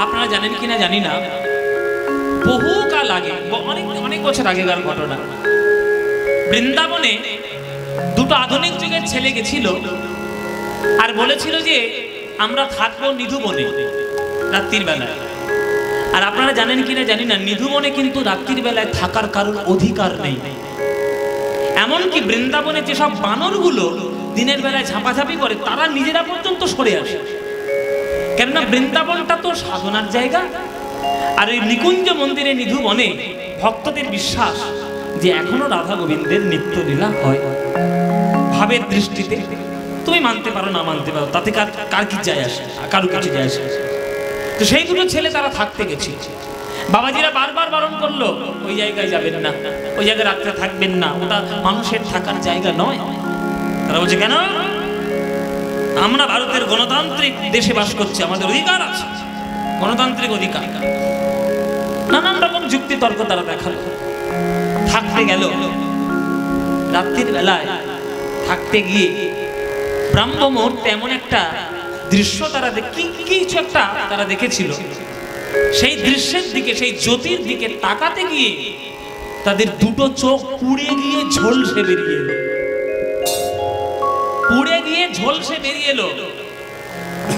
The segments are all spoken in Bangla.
আপনারা জানেন কিনা জানি না, বহুকাল আগে, অনেক বছর আগেকার ঘটনা, বৃন্দাবনে দুটো আধুনিক যুগের ছেলে গেছিল আর বলেছিল যে আমরা থাকবো নিধুবনে রাত্রির বেলায়। আর আপনারা জানেন কিনা জানি না, নিধুবনে কিন্তু রাত্রির বেলায় থাকার কারোর অধিকার নেই। এমনকি বৃন্দাবনে যেসব বানরগুলো দিনের বেলায় ঝাঁপাঝাঁপি করে তারা নিজেরা পর্যন্ত সরে আসে, কেননা বৃন্দাবনটা তো সাধনার জায়গা। আর এই নিকুঞ্জ মন্দিরে নিধুবনে ভক্তদের বিশ্বাস যে এখনো রাধা গোবিন্দের নিত্যলীলা হয়। ভাবের দৃষ্টিতে তুমি মানতে পারো না মানতে পারো, তাতে কার কি যায় আসে, কারো কিছু যায় আসে। তো সেই দুটো ছেলে তারা থাকতে গেছে। বাবাজিরা বারবার বারণ করলো ওই জায়গায় যাবেন না, ওই জায়গায় রাত্রে থাকবেন না, ওটা মানুষের থাকার জায়গা নয়। তারা বলছে কেন? আমরা ভারতের গণতান্ত্রিক দেশে বাস করছি, আমাদের অধিকার আছে, গণতান্ত্রিক অধিকার। নানান রকম যুক্তি তর্ক তারা দেখালো। থাকতে গেল, রাত্রির বেলায় থাকতে গিয়ে ব্রাহ্ম মুহূর্তে এমন একটা দৃশ্য তারা কিছু একটা তারা দেখেছিল। সেই দৃশ্যের দিকে, সেই জ্যোতির দিকে তাকাতে গিয়ে তাদের দুটো চোখ পুড়ে গিয়ে ঝলসে বেরিয়ে এলো, পুড়ে গিয়ে ঝলসে বেরিয়ে এলো।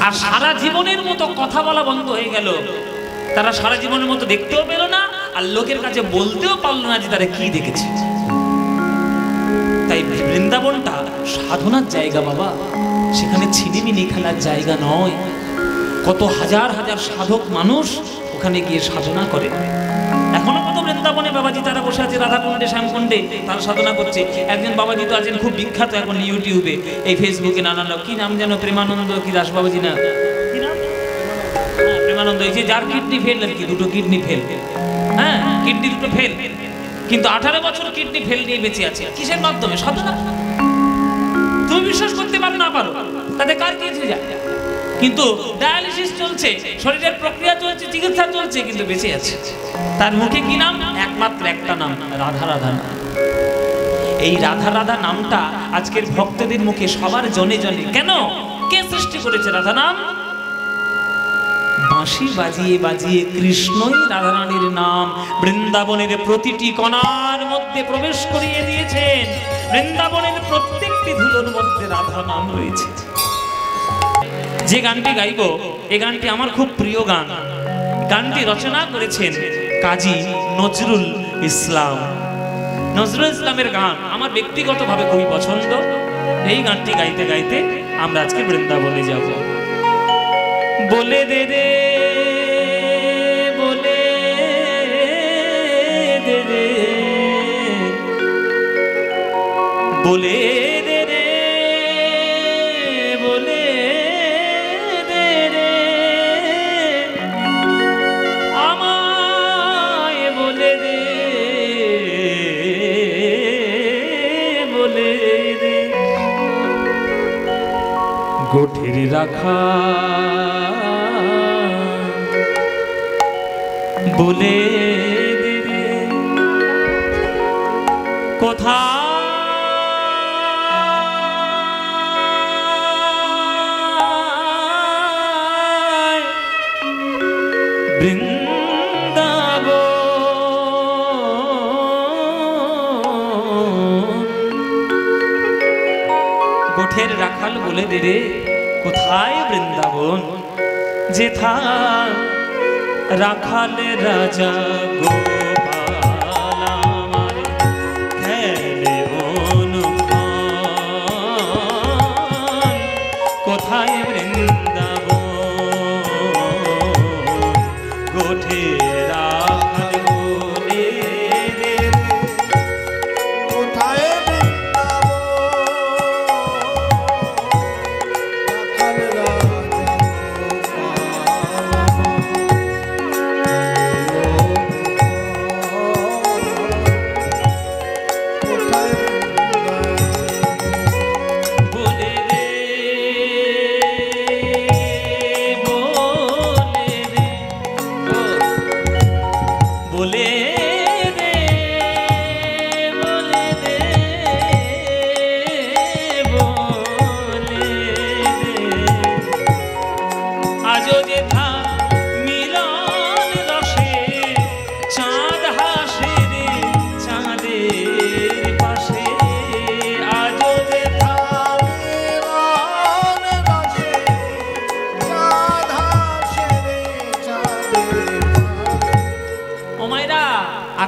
আর সারা জীবনের মতো কথা বলা বন্ধ হয়ে গেল। তারা সারা জীবনের মতো দেখতেও পেল না, আর লোকের কাছে বলতেও পারলো না যে তারা কি দেখেছে। তাই বৃন্দাবনটা সাধনার জায়গা বাবা, সেখানে ছিনিমিনি খেলার জায়গা নয়। কত হাজার হাজার সাধক মানুষ ওখানে গিয়ে সাধনা করে। এখনো কত বৃন্দাবনে বাবাজি তারা বসে আছে, রাধাকুণ্ডে শ্যামকুণ্ডে তারা সাধনা করছে। একজন বাবাজি তো আছেন খুব বিখ্যাত এখন ইউটিউবে, এই ফেসবুকে নানান, কি নাম যেন, প্রেমানন্দ কি দাস বাবাজি না, কি নাম? প্রেমানন্দ। এই যে যার কিডনি ফেল আর কি, দুটো কিডনি ফেল, হ্যাঁ কিডনি দুটো ফেল, কিন্তু 18 বছর কিডনি ফেল নিয়ে বেঁচে আছে। কিসের মাধ্যমে? সাধনা। তুমি বিশ্বাস করতে পারো না পারো, তাতে কার কি যায়? কিন্তু ডায়ালিসিস চলছে, শরীরের প্রক্রিয়া চলছে, চিকিৎসা চলছে, কিন্তু বেঁচে আছে। তার মুখে কি নাম? একমাত্র একটা নাম, রাধা রাধা নাম। এই রাধা রাধা নামটা আজকের ভক্তদের মুখে সবার জনে জনে। কেন? কে সৃষ্টি করেছে রাধা নাম? বাঁশি বাজিয়ে বাজিয়ে কৃষ্ণই রাধারানীর নাম বৃন্দাবনের প্রতিটি কণার মধ্যে প্রবেশ করিয়ে দিয়েছেন। বৃন্দাবনের প্রত্যেকটি ধুলোর মধ্যে রাধা নাম রয়েছে। যে গানটি গাইব, এই গানটি আমার খুব প্রিয় গান। গানটি রচনা করেছেন কাজী নজরুল ইসলাম। নজরুল ইসলামের গান আমার ব্যক্তিগতভাবে খুবই পছন্দ। এই গানটি গাইতে গাইতে আমরা আজকে বৃন্দাবনে যাব। বলে দে রে, বলে দে রে, বলে দে রে, বলে দে রে, আমায় বলে দে, বলে দে। গোঠের রাখা বলে দে রে, কোথায় বৃন্দাবন। গোঠের রাখাল বলে দে রে, কোথায় বৃন্দাবন। যেথা রাখাল রাজা গোপাল আমার খেলে অনুক্ষণ। কোথায় বৃন্দাবন। গোঠে রাখাল বলে দে, কোথায় বৃন্দাবন। রাখাল রাজা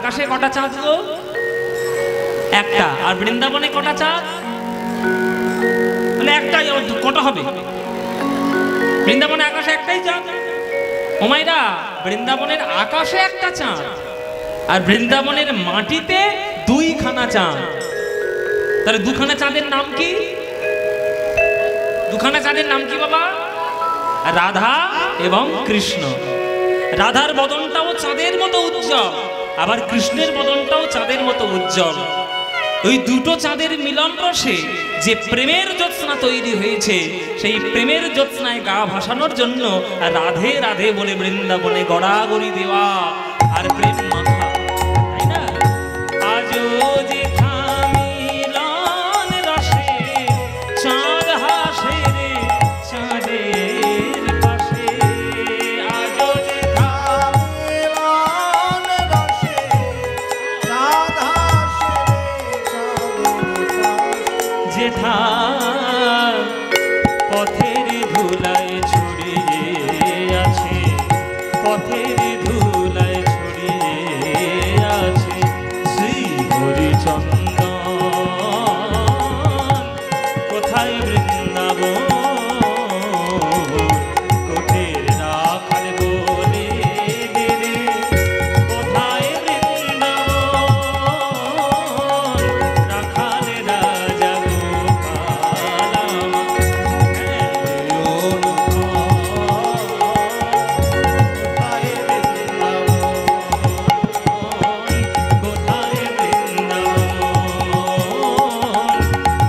আকাশে কটা চাঁদ গো? একটা। আর বৃন্দাবনে কটা চাঁদ? বলে একটাই। কটা হবে? বৃন্দাবনে আকাশে একটাই চাঁদ। ও মাইরা, বৃন্দাবনের আকাশে একটা চাঁদ আর বৃন্দাবনের মাটিতে দুইখানা চাঁদ। তাহলে দুখানা চাঁদের নাম কি? দুখানা চাঁদের নাম কি বাবা? রাধা এবং কৃষ্ণ। রাধার বদনটাও চাঁদের মতো উজ্জ্বল, আবার কৃষ্ণের বদনটাও চাঁদের মতো উজ্জ্বল। ওই দুটো চাঁদের মিলন রসে যে প্রেমের জ্যোৎস্না তৈরি হয়েছে, সেই প্রেমের জ্যোৎস্নায় গা ভাসানোর জন্য রাধে রাধে বলে বৃন্দাবনে গড়াগড়ি দেওয়া আর প্রেম মাখা, তাই না? আজও যে মিলন রসে চাঁদ হাসে রে চাঁদের পাশে। আজও যে মিলন রসে চাঁদ হাসে যেথা পথের ধুলায় ছড়িয়ে আছে, পথের ধুলায় ছড়িয়ে আছে শ্রী হরিচন্দন। কোথায় বৃন্দাবন কোঠের রাখাল বলে দে রে, কোথায় বৃন্দাবন রাখাল রাজা গোপাল কোথায় বৃন্দাবন,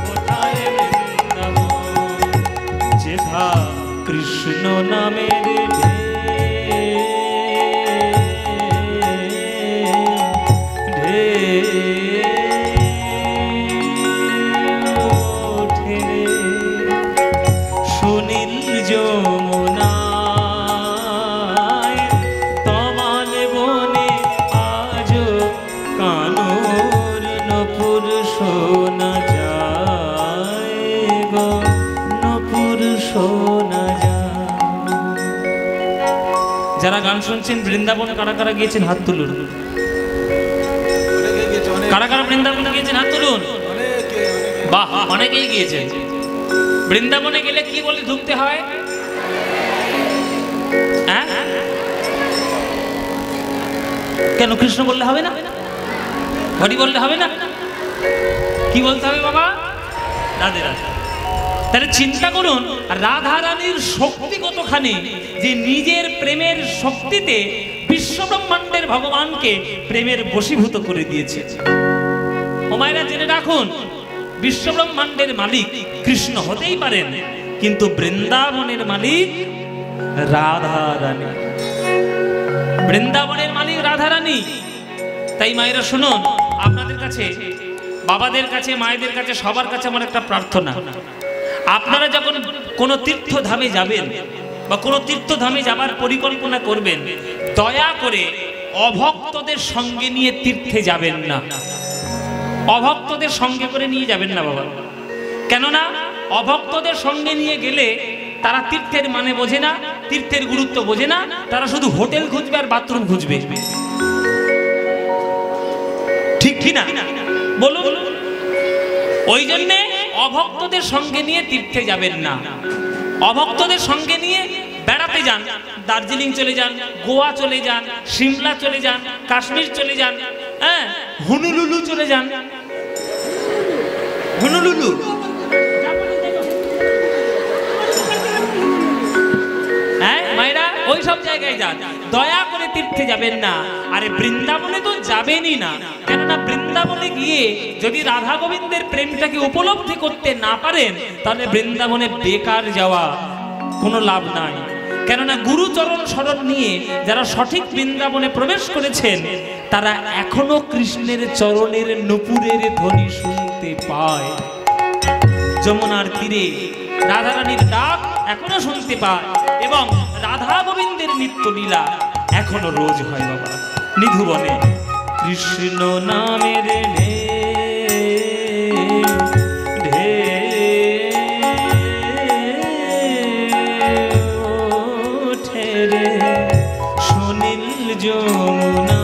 কোথায় বৃন্দাবন। যেথা কৃষ্ণ নামের ওঠে রে সুনীল যমুনায়, তমাল বনে আজো কানর নপুর শোনা যায় গো, নপুর শোনা যায়। যারা গান শুনছেন বৃন্দাবন কারা কারা গিয়েছেন হাত তুলুন। কারা কারা বৃন্দাবনে গিয়েছেন হাত তুলুন। বাহ, অনেকেই গিয়েছেন। বৃন্দাবনে গেলে কি বলে ঢুকতে হয়? হ্যাঁ, কেন কৃষ্ণ বললে হবে না? হরি বললে হবে না? কি বলতে হবে বাবা? রাধে রাধে। তাহলে চিন্তা করুন রাধা রানীর শক্তি কতখানি, যে নিজের প্রেমের শক্তিতে বিশ্বব্রহ্মাণ্ডের ভগবানকে প্রেমের বশীভূত করে দিয়েছে। ও মায়েরা জেনে রাখুন, বিশ্বব্রহ্মাণ্ডের মালিক কৃষ্ণ হতেই পারেন, কিন্তু বৃন্দাবনের মালিক রাধা রানী। বৃন্দাবনের মালিক রাধা রানী। তাই মায়েরা শুনুন, আপনাদের কাছে, বাবাদের কাছে, মায়েদের কাছে, সবার কাছে আমার একটা প্রার্থনা। আপনারা যখন কোনো তীর্থধামে যাবেন বা কোনো তীর্থধামে যাবার পরিকল্পনা করবেন, দয়া করে অভক্তদের সঙ্গে নিয়ে তীর্থে যাবেন না। অভক্তদের সঙ্গে করে নিয়ে যাবেন না বাবা। কেননা অভক্তদের সঙ্গে নিয়ে গেলে তারা তীর্থের মানে বোঝে না, তীর্থের গুরুত্ব বোঝে না, তারা শুধু হোটেল খুঁজবে আর বাথরুম খুঁজবে। ঠিক কি না বলুন? ওই জন্যে অভক্তদের সঙ্গে নিয়ে তীর্থে যাবেন না। অভক্তদের সঙ্গে নিয়ে বেড়াতে যান, দার্জিলিং চলে যান, গোয়া চলে যান, সিমলা চলে যান, কাশ্মীর চলে যান, হ্যাঁ, হুনুলুলু চলে যান। হুনুলুলু হ্যাঁ মায়েরা, ওই সব জায়গায় যান, দয়া করে তীর্থে যাবেন না। আরে বৃন্দাবনে তো যাবেনই না, কেননা বৃন্দাবনে গিয়ে যদি রাধা গোবিন্দের প্রেমটাকে উপলব্ধি করতে না পারেন, তাহলে বৃন্দাবনে বেকার যাওয়া কোনো লাভ নাই। কেননা গুরুচরণ শরণ নিয়ে যারা সঠিক বৃন্দাবনে প্রবেশ করেছেন, তারা এখনো কৃষ্ণের চরণের নূপুরের ধ্বনি শুনতে পায়। যমুনার তীরে রাধারানীর ডাক এখনো শুনতে পায়, এবং রাধা গোবিন্দের নিত্য লীলা এখনো রোজ হয় বাবা। নিধুবনে কৃষ্ণ নামের সুনীল যমুনা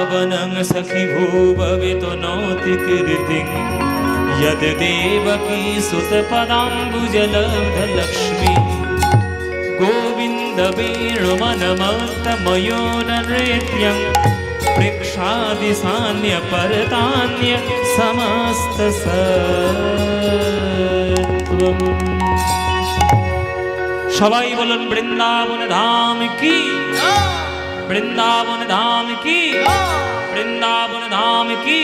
বৃন্দাবনং সখি ভূভবিতো নৌতি কীর্তিং यद देवकी सुत पदाम्बुजलब्ध लक्ष्मी गोविंद वेणुमनमत्तमयो नृत्यं प्रेक्षादि सान्य परतान्य समस्त सत्वम। সবাই বলুন বৃন্দাবন ধাম কি, বৃন্দাবন ধাম কি, বৃন্দাবন ধাম কি।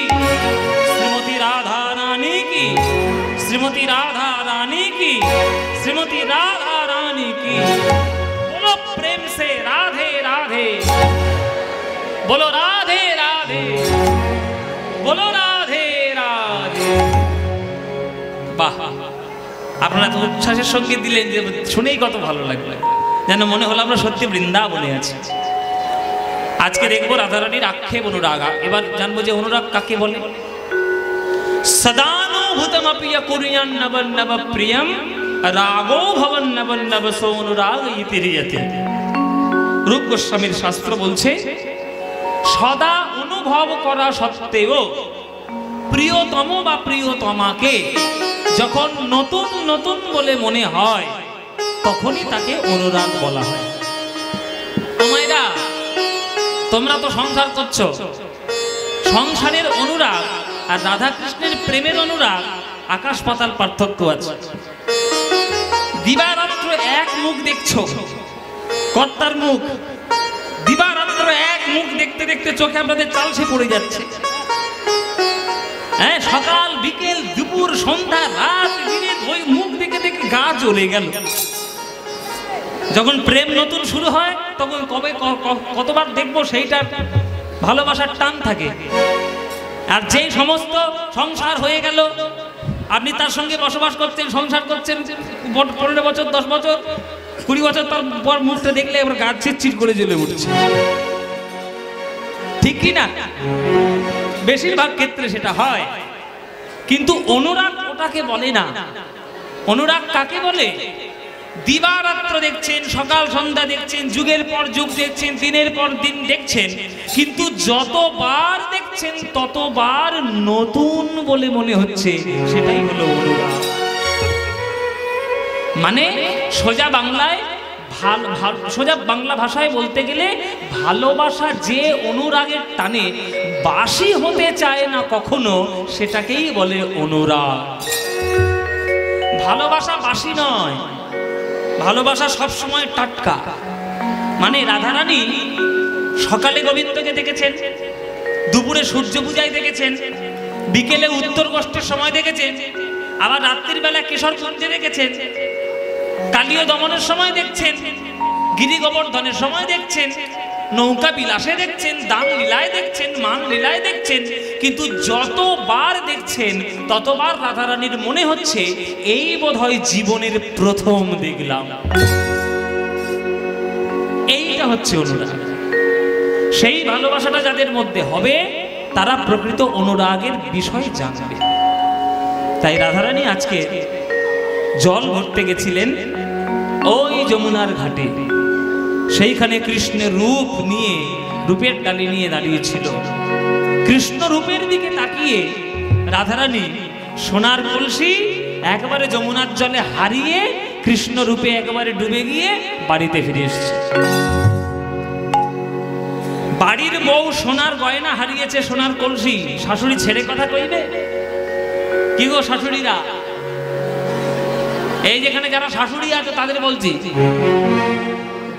श्रीमती राधा रानी की, श्रीमती राधा रानी की, श्रीमती राधा रानी की। बोलो प्रेम से राधे राधे, बोलो राधे राधे, बोलो राधे राधे। বাহ, আপনারা তো উচ্ছ্বাসের সঙ্গে দিলেন যে শুনেই কত ভালো লাগলো, যেন মনে হলো আমরা সত্যি বৃন্দাবনে আছি। আজকে দেখবো রাধারানীর আক্ষেপ অনুরাগ। এবার জানবো যে অনুরাগ কাকে বলে। সদানুভূতমপি কুর্যান নবন্নব প্রিয়ম রাগো ভবন্নব নব সোনুরাগ ইতিরিয়তে। রূপ গোস্বামীর শাস্ত্র বলছে সদা অনুভব করা সত্ত্বেও প্রিয়তম বা প্রিয়তমাকে যখন নতুন নতুন বলে মনে হয় তখনই তাকে অনুরাগ বলা হয়। তোমরা তোমরা তো সংসার করছো, সংসারের অনুরাগ আর রাধা কৃষ্ণের প্রেমের অনুরাগ আকাশ পাতাল পার্থক্য আছে। দিবারাত্র এক মুখ দেখছো, কর্তার মুখ, দিবারাত্র এক মুখ দেখতে দেখতে চোখে আমাদের চালসে পড়ে যাচ্ছে। হ্যাঁ, সকাল বিকেল দুপুর সন্ধ্যা রাত দিনে ওই মুখ দেখে দেখে গা জ্বলে গেল। যখন প্রেম নতুন শুরু হয় তখন কবে কতবার দেখবো সেইটা ভালোবাসার টান থাকে। আর যেই সমস্ত সংসার হয়ে গেল, আপনি তার সঙ্গে বসবাস করছেন, সংসার করছেন 15 বছর 10 বছর 20 বছর, তারপর মুখটা দেখলে এবার গা চিরচির করে জ্বলে উঠছে, ঠিক কি না? বেশিরভাগ ক্ষেত্রে সেটা হয়। কিন্তু অনুরাগ ওটাকে বলে না। অনুরাগ কাকে বলে? দিবারাত্র দেখছেন, সকাল সন্ধ্যা দেখছেন, যুগের পর যুগ দেখছেন, দিনের পর দিন দেখছেন, কিন্তু যতবার দেখছেন ততবার নতুন বলে মনে হচ্ছে, সেটাই হলো অনুরাগ। মানে সোজা বাংলায় সোজা বাংলা ভাষায় বলতে গেলে ভালোবাসা যে অনুরাগের টানে বাসি হতে চায় না কখনো, সেটাকেই বলে অনুরাগ। ভালোবাসা বাসি নয়, ভালোবাসা সবসময় টাটকা। মানে রাধারানী সকালে গোবিন্দকে দেখেছেন, দুপুরে সূর্য পূজায় দেখেছেন, বিকেলে উত্তর গোষ্ঠীর সময় দেখেছেন, আবার রাত্রির বেলা কেশর কুঞ্জে দেখেছেন, কালীয় দমনের সময় দেখছেন, গিরি গোবর্ধনের সময় দেখছেন, নৌকা বিলাসে দেখছেন, দান লীলায় দেখছেন, মান লীলায় দেখছেন। কিন্তু যতবার দেখছেন ততবার রাধারানীর মনে হচ্ছে এই বোধহয় জীবনের প্রথম দেখলাম। এইটা হচ্ছে অনুরাগ। সেই ভালোবাসাটা যাদের মধ্যে হবে তারা প্রকৃত অনুরাগের বিষয় জানবে। তাই রাধারানী আজকে জল ভরতে গেছিলেন ওই যমুনার ঘাটে। সেইখানে কৃষ্ণের রূপ নিয়ে, রূপের ডালি নিয়ে দাঁড়িয়েছিল। কৃষ্ণ রূপের দিকে তাকিয়ে রাধারানী সোনার কলসি একবারে যমুনার জলে হারিয়ে কৃষ্ণ রূপে একবারে ডুবে গিয়ে বাড়িতে ফিরে এসেছে। বাড়ির বউ সোনার গয়না হারিয়েছে, সোনার কলসি, শাশুড়ি ছেড়ে কথা কইবে? কি গো শাশুড়িরা, এই যেখানে যারা শাশুড়ি আছে তাদের বলছি,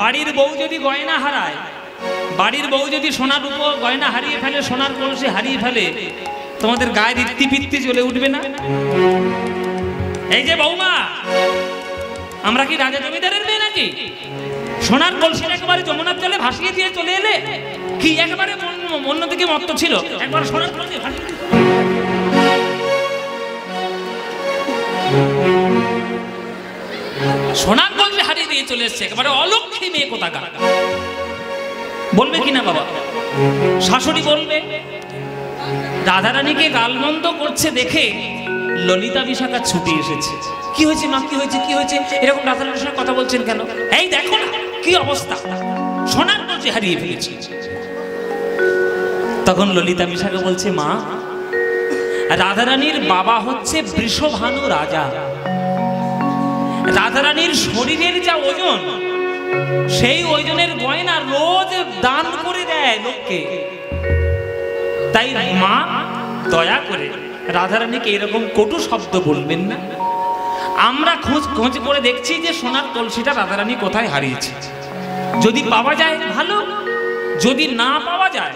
বাড়ির বউ যদি গয়না হারায়, বাড়ির বউ যদি সোনার রূপ গয়না হারিয়ে ফেলে, সোনার কলসি হারিয়ে ফেলে, তোমাদের গায়ে রীতি ফিত্তি চলে উঠবে না? এই যে বৌমা, আমরা কি রাজা জমিদারের মেয়ে নাকি? সোনার কলসির একেবারে যমুনার জলে ভাসিয়ে দিয়ে চলে এলে, কি একেবারে অন্যদিকে মত্ত ছিল, একবার সোনার কলসি ভাসিয়ে সোনার কলসি হারিয়ে দিয়ে চলে এসছে, একেবারে অলক্ষী মেয়ে কোথাকার। বলবে কিনা বাবা? শাশুড়ি বলবে। রাধারানীকে গালমন্দ করছে দেখে ললিতা বিশাখা ছুটে এসেছে। কি হয়েছে মা, কি হয়েছে, কি হয়েছে, এরকম রাধারানীর সঙ্গে কথা বলছেন কেন? এই দেখো না কি অবস্থা, সোনার কলসি হারিয়ে ফেলেছে। তখন ললিতা বিশাখা বলছে, মা, রাধারানীর বাবা হচ্ছে বৃষভানু রাজা। রাধারানীর শরীরের যা ওজন, সেই ওজনের গয়না রোজ দান করে দেয় লোককে। তাই মা, দয়া করে রাধারানীকে এরকম কটু শব্দ বলবেন না। আমরা খোঁজ করে দেখছি যে সোনার কলসিটা রাধারানী কোথায় হারিয়েছে। যদি পাওয়া যায় ভালো, যদি না পাওয়া যায়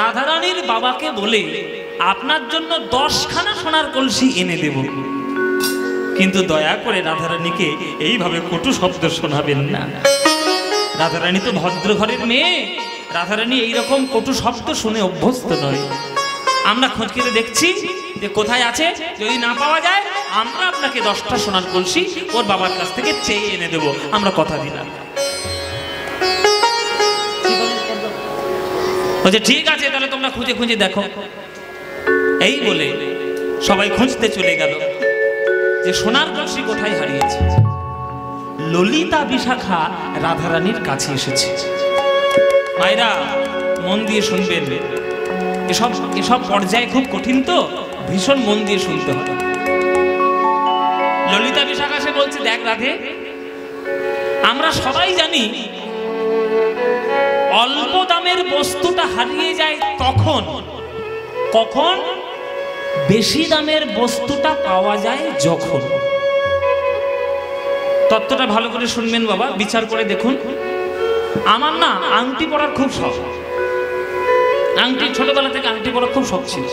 রাধারানীর বাবাকে বলে আপনার জন্য 10খানা সোনার কলসি এনে দেব। কিন্তু দয়া করে রাধারানীকে এইভাবে কটু শব্দ শোনাবেন না। রাধারানী তো ভদ্র ঘরের মেয়ে, রাধারানী এইরকম কটু শব্দ শুনে অভ্যস্ত নয়। আমরা খোঁজ করে দেখছি যে কোথায় আছে। যদি না পাওয়া যায় আমরা আপনাকে 10টা সোনার কলসি ওর বাবার কাছ থেকে চেয়ে এনে দেব, আমরা কথা দিলাম। বলছে ঠিক আছে, তাহলে তোমরা খুঁজে খুঁজে দেখো। এই বলে সবাই খুঁজতে চলে গেল যে সোনার কলসি কোথায় হারিয়েছে। ললিতা বিশাখা রাধারানীর কাছে এসেছে। মায়েরা মন দিয়ে শুনবেন, এসব পর্যায়ে খুব কঠিন, তো ভীষণ মন দিয়ে শুনতে হবে। ললিতা বিশাখা সে বলছে, দেখ রাধে, আমরা সবাই জানি অল্প দামের বস্তুটা হারিয়ে যায় তখন, কখন বেশি দামের বস্তুটা পাওয়া যায় যখন। তত্ত্বটা ভালো করে শুনবেন বাবা, বিচার করে দেখুন। আমার না আংটি পরার খুব শখ। আংটি ছোটবেলা থেকে আংটি পরার খুব শখ ছিল।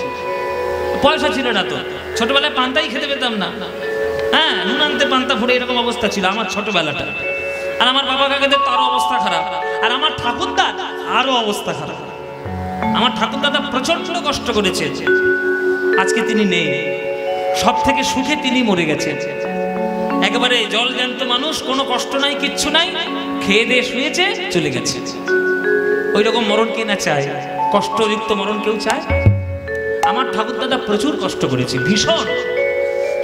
পয়সা ছিল না তো, ছোটবেলায় পান্তাই খেতে পেতাম না। হ্যাঁ, নুন আনতে পান্তা ফুটে এরকম অবস্থা ছিল আমার ছোটবেলাটা। আর আমার বাবা কাকাদের তারও অবস্থা খারাপ, আর আমার ঠাকুরদার আরো অবস্থা খারাপ। আমার ঠাকুরদাদা প্রচন্ড কষ্ট করেছে, আজকে তিনি নেই। সব থেকে সুখে তিনি মরে গেছেন। একেবারে জল জ্যান্ত মানুষ, কোনো কষ্ট নাই, কিচ্ছু নাই, খেয়ে দিয়ে শুয়েছে, চলে গেছে। ওই রকম মরণ কে না চায়? কষ্টযুক্ত মরণ কেউ চায়? আমার ঠাকুরদাদা প্রচুর কষ্ট করেছে, ভীষণ।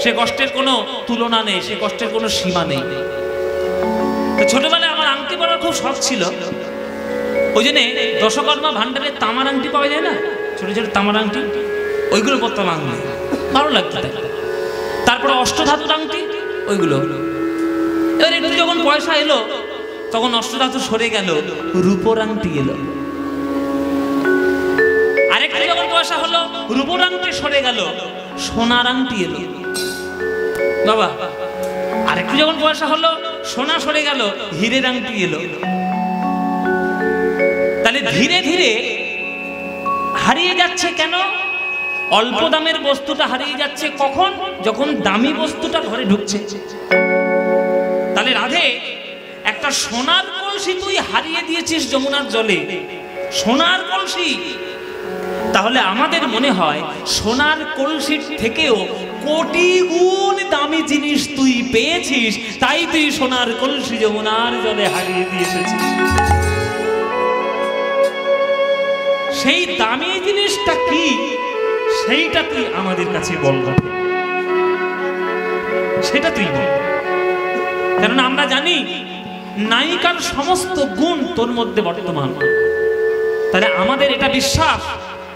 সে কষ্টের কোনো তুলনা নেই, সে কষ্টের কোনো সীমা নেই। তো ছোটবেলায় আমার আংটি পরার খুব শখ ছিল। ওই জন্যে দশকর্মা ভান্ডারে তামার আংটি পাওয়া যায় না, ছোট ছোট তামার আংটি, ওইগুলো পরতাম আংটি, ভালো লাগতো। তারপরে অষ্টধাতুর আংটি, ওইগুলো। এবার একটু যখন পয়সা এলো তখন অষ্টধাতু সরে গেল, রূপোর আংটি এলো। আরেকটু যখন পয়সা হলো, রূপোর আংটি সরে গেল, সোনার আংটি এলো। বাবা, আরেকটু যখন পয়সা হলো, সোনা সরে গেল, হীরের আংটি এলো। তাহলে ধীরে ধীরে হারিয়ে যাচ্ছে কেন? অল্প দামের বস্তুটা হারিয়ে যাচ্ছে কখন? যখন দামি বস্তুটা ঘরে ঢুকছে। তাহলে রাধে, একটা সোনার কলসি তুই হারিয়ে দিয়েছিস যমুনার জলে, সোনার কলসি। তাহলে আমাদের মনে হয় সোনার কলসির থেকেও কোটি গুণ দামি জিনিস তুই পেয়েছিস, তাই তুই সোনার কলসি যমুনার জলে হারিয়ে দিয়ে এসেছিস। সেই দামি জিনিসটা কি, সেইটা তুই আমাদের কাছে বল, সেটা তুই বল। কারণ আমরা জানি নায়িকার সমস্ত গুণ তোর মধ্যে বর্তমান। তাহলে আমাদের এটা বিশ্বাস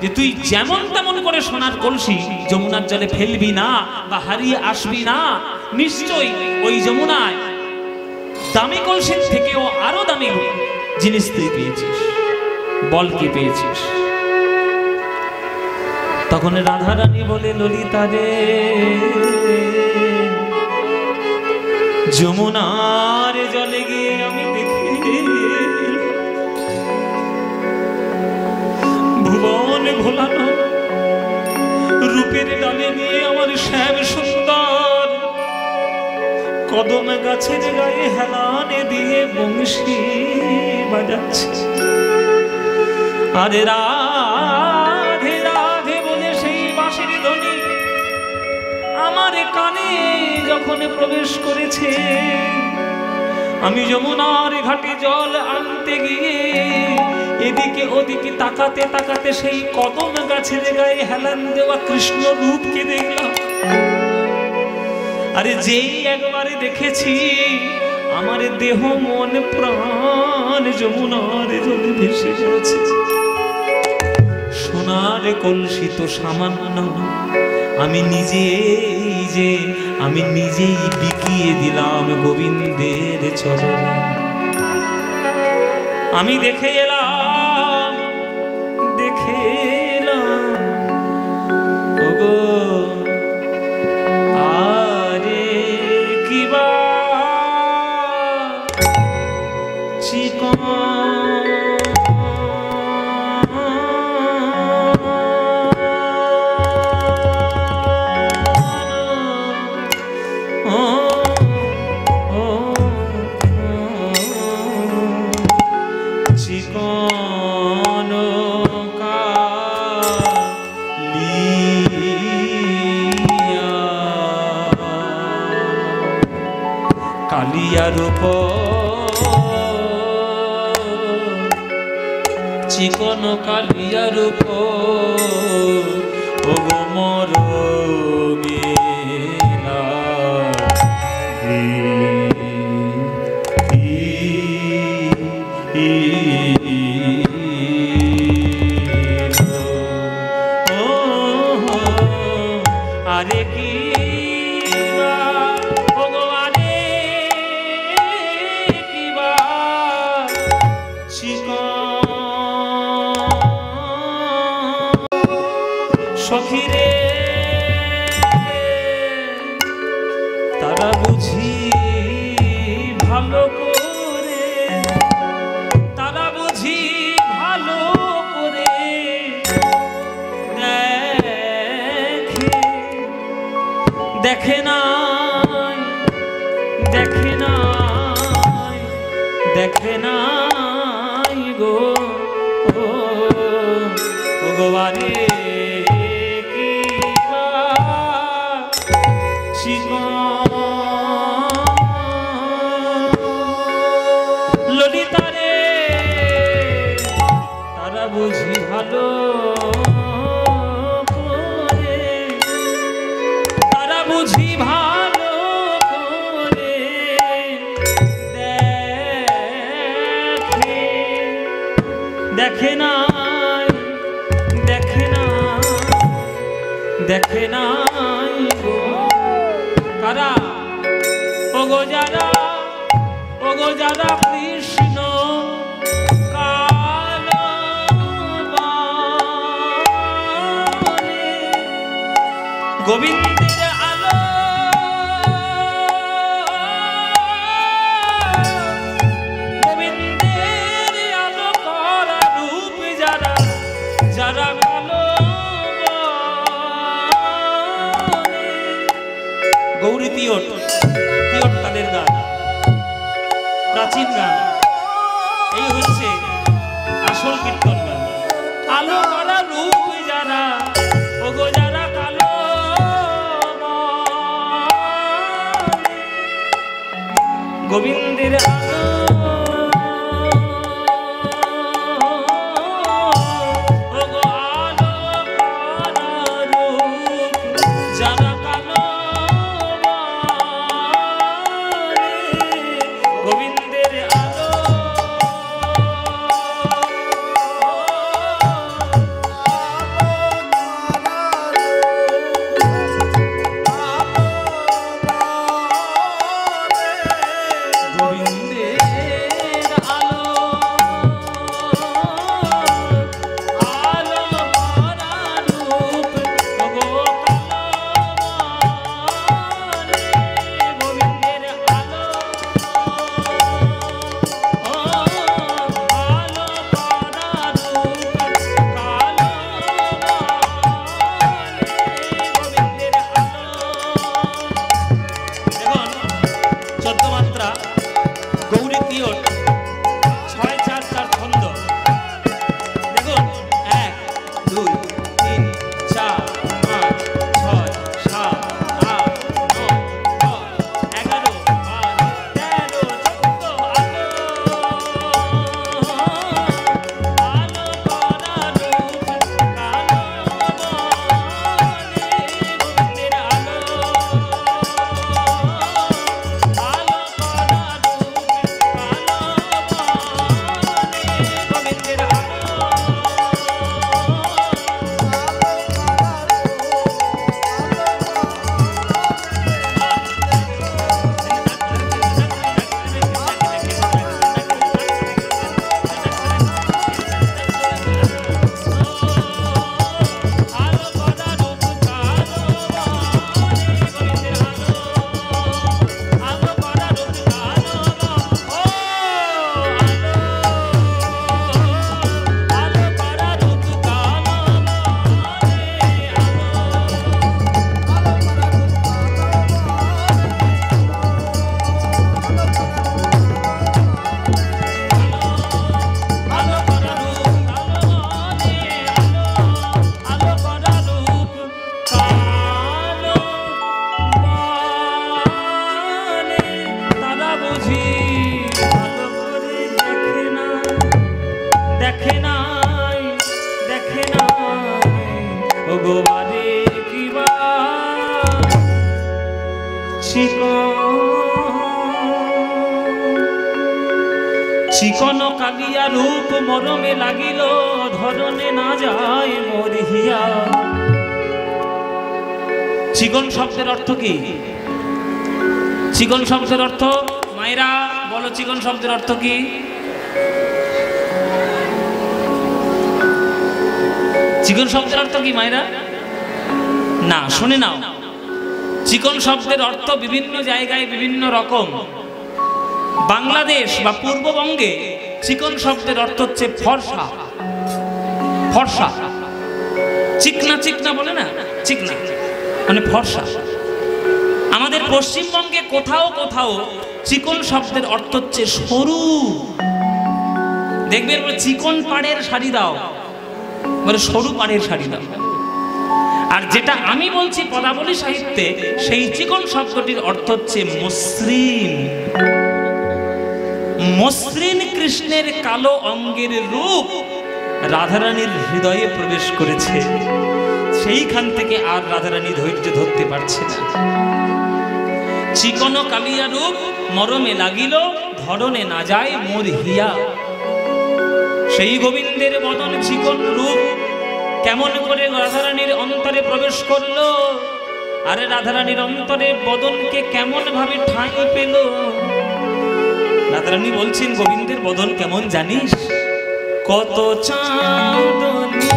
যে তুই যেমন তেমন করে সোনার কলসি যমুনার জলে ফেলবি না বা হারিয়ে আসবি না। নিশ্চয়ই ওই যমুনায় দামি কলসির থেকেও আরো দামি জিনিস তুই পেয়েছিস। বল কি পেয়েছিস? তখন রাধারানী বলে, ললিতা রে, যমুনার জলে গিয়ে আমি দেখি ভুবন ভোলানো রূপের ডালে নিয়ে আমার শ্যাম সুন্দর কদম গাছের গায়ে হেলানে দিয়ে বংশী বাজাচ্ছে। আরে রাধে রাধে বলে সেই বাঁশির ধ্বনি আমার কানে যখন প্রবেশ করেছে, আমি যমুনার ঘাটে জল আনতে গিয়ে এদিকে ওদিকে তাকাতে তাকাতে সেই কদম গাছের গায়ে হেলান দেওয়া কৃষ্ণ রূপকে দেখলাম। আরে যেই একবারে দেখেছি, আমার দেহ মন প্রাণ যমুনার জলে ভেসে গেছে। সোনার কলসি তো সামান্য, আমি নিজেই বিকিয়ে দিলাম গোবিন্দের চরণে। আমি দেখে এলাম ওগো আরে কিবা চিকন কালিয়ার উপর, চিকন কালিয়ার উপর ওগো মরমেলা আরে কি সখিরে তারা বুঝি ভালো করে, তারা বুঝি ভালো করে দেখে নাই, দেখে নাই, দেখে নাই গো ভগবানে ললিতারে তারা বুঝি ভালো করে, তারা বুঝি ভালো করে দেখে নাই, দেখে নাই, দেখে নাই গো কারা ওগো যারা, ওগো যারা কৃষ্ণ গোবিন্দের আলো, গোবিন্দের আলো করা রূপ যারা, যারা কালো গৌরী তিয়ট, তিয়ট তাদের গান, প্রাচীন গান, এই হচ্ছে আসল কীর্তন গান। আলো করা রূপ যারা, ওগো যারা কালো গোবিন্দের আলো, ওগো আলো করা রূপ যারা কালো গোবিন্দের আলো, গোবিন্দের দেখে নাই ও গো বারে কিবা চিকন কালিয়া রূপ মরমে লাগিল ধরনে না যায় মোর হিয়া। চিকন শব্দের অর্থ কি? চিকন শব্দের অর্থ মায়েরা বলো, চিকন শব্দের অর্থ কি? চিকন শব্দের অর্থ কি মায়েরা? না, শুনে নাও। চিকন শব্দের অর্থ বিভিন্ন জায়গায় বিভিন্ন রকম। বাংলাদেশ বা পূর্ববঙ্গে চিকন শব্দের অর্থ হচ্ছে ফর্সা। ফর্সা, চিকনা চিকনা বলে না, চিকনা মানে ফর্সা। আমাদের পশ্চিমবঙ্গে কোথাও কোথাও চিকন শব্দের অর্থ হচ্ছে সরু। দেখবেন চিকন পাড়ের শাড়ি দাও, বলে সরু পাড়ের শাড়ি দাও। আর যেটা আমি বলছি পদাবলী সাহিত্যে, সেই চিকন শব্দটির অর্থ হচ্ছে মসৃণ। মসৃণ কৃষ্ণের কালো অঙ্গের রূপ রাধারানীর হৃদয়ে প্রবেশ করেছে। সেইখান থেকে আর রাধারানী ধৈর্য ধরতে পারছে না। চিকন কালিয়া রূপ মরমে লাগিল ধরনে না যায় মোর হিয়া। সেই গোবিন্দের বদন চিকন রূপ কেমন করে রাধারানীর অন্তরে প্রবেশ করলো? আরে রাধারানীর অন্তরে বদনকে কেমন ভাবে ঠাঁই পেল? রাধারানী বলছেন, গোবিন্দের বদন কেমন জানিস? কত চাঁদনী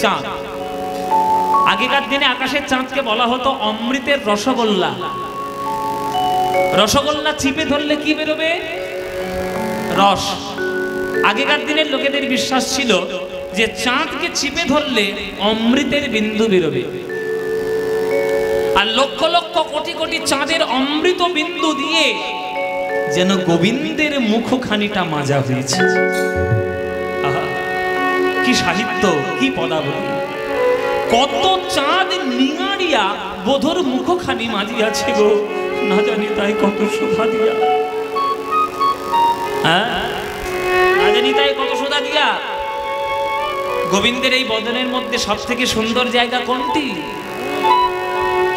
চাঁদ। আগেকার দিনে আকাশের চাঁদকে বলা হতো অমৃতের রসগোল্লা। রসগোল্লা চিপে ধরলে কি বেরোবে? রস। আগেকার দিনের লোকেদের বিশ্বাস ছিল যে চাঁদকে চিপে ধরলে অমৃতের বিন্দু বেরোবে। আর লক্ষ লক্ষ কোটি কোটি চাঁদের অমৃত বিন্দু দিয়ে যেন গোবিন্দের মুখখানিটা মাজা হয়েছে। কি সাহিত্য, কি পদাবলী! কত চাঁদ নিঙাড়িয়া বোধর মুখখানি মাজিয়াছে গো, না জানি তাই কত সুধা দিয়া। না জানি তাই কত সুধা দিয়া। গোবিন্দের এই বদনের মধ্যে সব থেকে সুন্দর জায়গা কোনটি?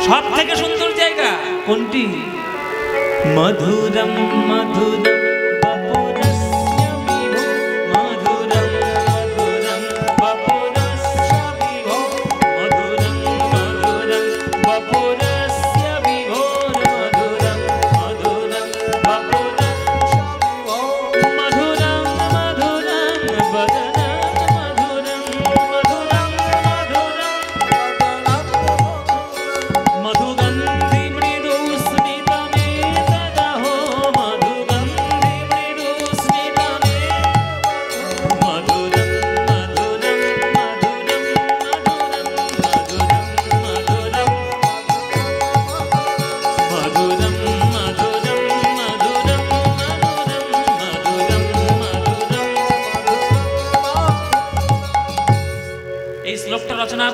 সব থেকে সুন্দর জায়গা কোনটি? মধুরম মধুরম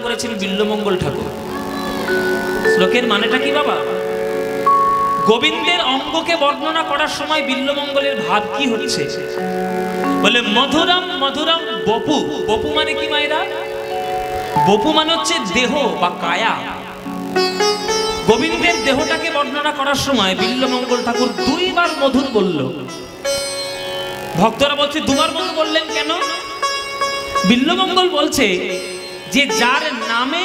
করেছেন বিল্লমঙ্গল ঠাকুর। শ্লোকের মানেটা কি বাবা? গোবিন্দের অঙ্গকে বর্ণনা করার সময় বিল্লমঙ্গলের ভাব কি হচ্ছে? বলে মধুরম মধুরম বপু। বপু মানে কি মায়েরা? বপু মানে হচ্ছে দেহ বা কায়া। গোবিন্দের দেহটাকে বর্ণনা করার সময় বিল্লমঙ্গল ঠাকুর দুইবার মধুর বলল। ভক্তরা বলছে দুবার মধুর বললেন কেন? বিল্বমঙ্গল বলছে যে যার নামে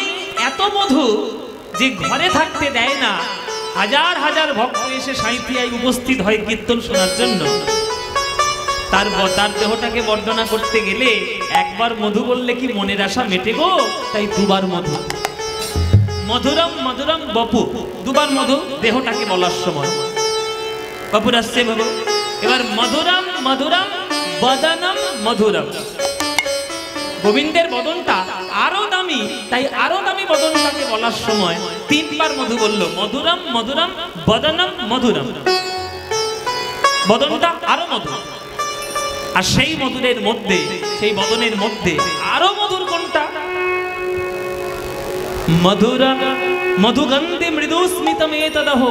এত মধু যে ঘরে থাকতে দেয় না, হাজার হাজার ভক্ত এসে সাঁইথিয়ায় উপস্থিত হয় কীর্তন শোনার জন্য, তার দেহটাকে বর্ণনা করতে গেলে একবার মধু বললে কি মনের আশা মেটে গো? তাই দুবার মধু। মধুরম মধুরম বপু, দুবার মধু দেহটাকে বলার সময়। বপুর আসছে বাবু, এবার মধুরম মধুরম বদনম মধুরম। গোবিন্দের বদনটা আরো দামি, তাই আরো দামি বদনটাকে বলার সময় তিনবার মধু বলল। মধুরম মধুরম বদনম মধুরম, বদনটা আরো মধু। আর সেই মধুরের মধ্যে, সেই বদনের মধ্যে আরো মধুর কোনটা? মধুরা মধুগন্ধে মৃদুস্মিতমেতদহ,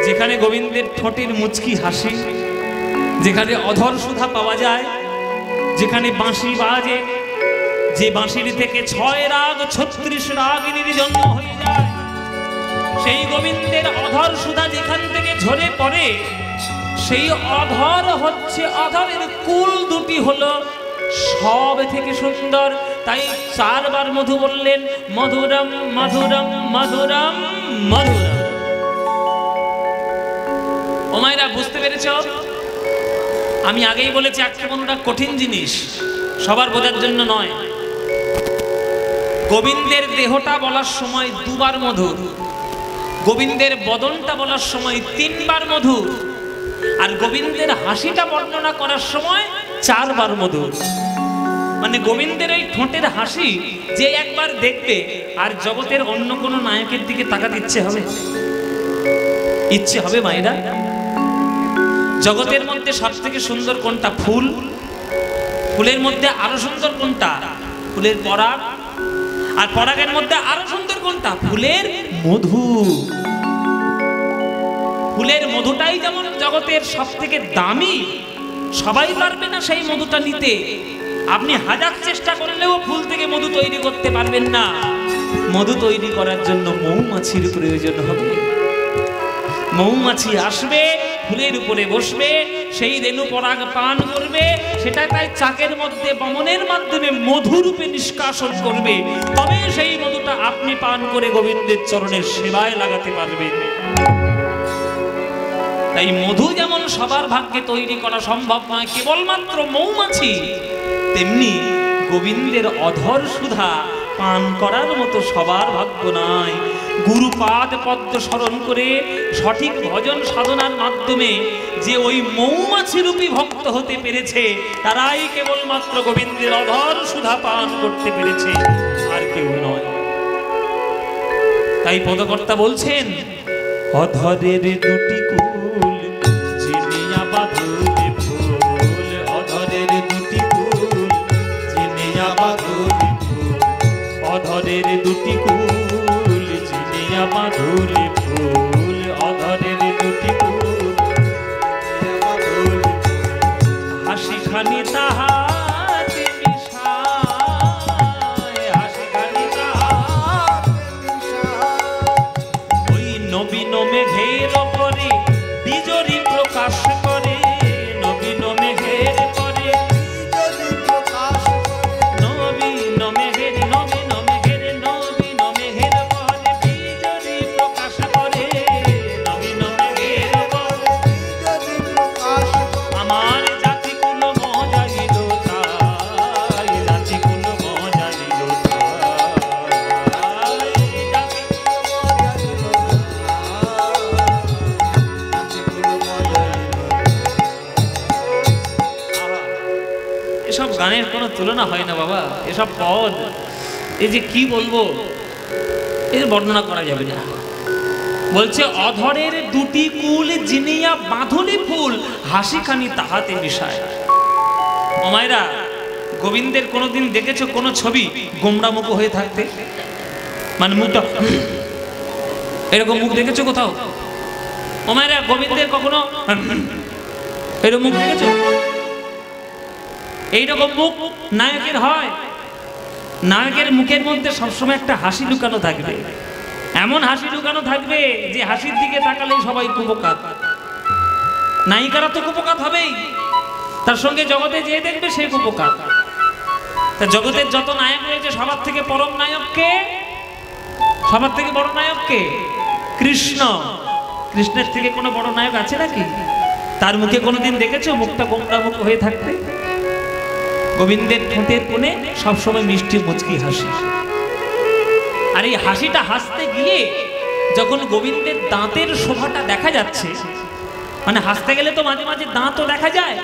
যেখানে গোবিন্দের ঠোঁটের মুচকি হাসি, যেখানে অধর সুধা পাওয়া যায়, যেখানে বাঁশি বাজে, যে বাঁশির থেকে 6 রাগ 36 রাগিনীর জন্ম হয়ে যায়, সেই গোবিন্দের অধর সুধা যেখান থেকে ঝরে পড়ে, সেই অধর হচ্ছে, অধরের কুল দুটি হলো সব থেকে সুন্দর। তাই 4 বার মধু বললেন, মধুরম মধুরম মধুরম মধুরম। ও মায়েরা, বুঝতে পেরেছ? আমি আগেই বলেছি আক্রমণটা কঠিন জিনিস, সবার বোঝার জন্য নয়। গোবিন্দের দেহটা বলার সময় 2 বার মধু, গোবিন্দের বদনটা বলার সময় 3 বার মধু, আর গোবিন্দের হাসিটা বর্ণনা করার সময় 4 বার মধু। মানে গোবিন্দের ওই ঠোঁটের হাসি যে একবার দেখবে, আর জগতের অন্য কোনো নায়কের দিকে তাকাতে ইচ্ছে হবে? ইচ্ছে হবে মায়েরা? জগতের মধ্যে সব থেকে সুন্দর কোনটা? ফুল। ফুলের মধ্যে আরো সুন্দর কোনটা? ফুলের পরাগ। আর পরাগের মধ্যে আরো সুন্দর কোনটা? ফুলের মধু। ফুলের মধুটাই যেমন জগতের সব থেকে দামি, সবাই পারবে না সেই মধুটা নিতে। আপনি হাজার চেষ্টা করলেও ফুল থেকে মধু তৈরি করতে পারবেন না। মধু তৈরি করার জন্য মৌমাছির প্রয়োজন হবে। মৌমাছি আসবে, ফুলের উপরে বসবে, সেই রেণু পরাগ পান করবে, সেটা তাই চাকের মধ্যে বমনের মাধ্যমে মধুরূপে নিষ্কাশন করবে, তবে সেই মধুটা আপনি পান করে গোবিন্দের চরণের সেবায় লাগাতে পারবেন। তাই মধু যেমন সবার ভাগ্যে তৈরি করা সম্ভব নয় কেবলমাত্র মৌমাছি, তেমনি গোবিন্দের অধর সুধা পান করার মতো সবার ভাগ্য নয়। গুরুপাদ পদ্ম স্মরণ করে সঠিক ভজন সাধনার মাধ্যমে যে ওই মৌমাছি রূপী ভক্ত হতে পেরেছে, তারাই কেবলমাত্র গোবিন্দের অধর সুধা পান করতে পেরেছে, আর কেউ নয়। তাই পদকর্তা বলছেন, অধরের দুটি কুল চিনিয়া বাঁধুলে ফুল, অধরের দুটি কুল চিনিয়া বাঁধুলে ফুল, অধরের দুটি কুল চিনিয়া বাঁধুলে ফুল, অধরের দুটি কুল হাসি খানি তাহাতে মিশায়, হাসি খানি তাহাতে মিশায়, ওই নবীন মেঘের ওপরে বিজরি প্রকাশ করে, নবীন মেঘের পরে বিজরি প্রকাশ করে, নবীন মেঘের নবীন মেঘের নবীন মেঘের পরে বিজরি প্রকাশ করে, নবীন মেঘের পরে বিজরি প্রকাশ করে। আমার জাতি কুল মজাইল তাই, জাতি কুল মজাইল তাই, জাতি কুল মজাইল তাই। এসব গানের কোনো তুলনা হয় না বাবা, এসব পদ, এই যে কি বলবো, এর বর্ণনা করা যাবে না। বলছে অধরের দুটি কুল জিনিয়া বাঁধুলি ফুল, হাসি খানি তাহাতে মিশায়। ও মায়েরা, গোবিন্দের কোনোদিন দেখেছো কোনো ছবি গোমড়া মুখ হয়ে থাকতে? মানে মুখটা এরকম মুখ দেখেছো কোথাও? ও মায়েরা, গোবিন্দের কখনো এরকম মুখ দেখেছো? এইরকম মুখ নায়কের হয়? নায়কের মুখের মধ্যে সবসময় একটা হাসি লুকানো থাকবে, এমন হাসি লুকানো থাকবে যে হাসির দিকে তাকালেই সবাই কুপকাত। নায়িকারা তো কুপকাত হবেই, তার সঙ্গে জগতে যে দেখবে সে কুপকাত। তা জগতের যত নায়ক রয়েছে সবার থেকে পরম নায়ক কে? সবার থেকে বড় নায়ক কে? কৃষ্ণ। কৃষ্ণের থেকে কোনো বড় নায়ক আছে নাকি? তার মুখে কোনোদিন দেখেছো মুখটা গোমড়া মুখ হয়ে থাকতে? গোবিন্দের ঠোঁটের কোণে সবসময় মিষ্টি মুচকি হাসি। আর এই হাসিটা হাসতে গিয়ে যখন গোবিন্দের দাঁতের শোভাটা দেখা যাচ্ছে, মানে হাসতে গেলে তো মাঝে মাঝে দাঁতও দেখা যায়,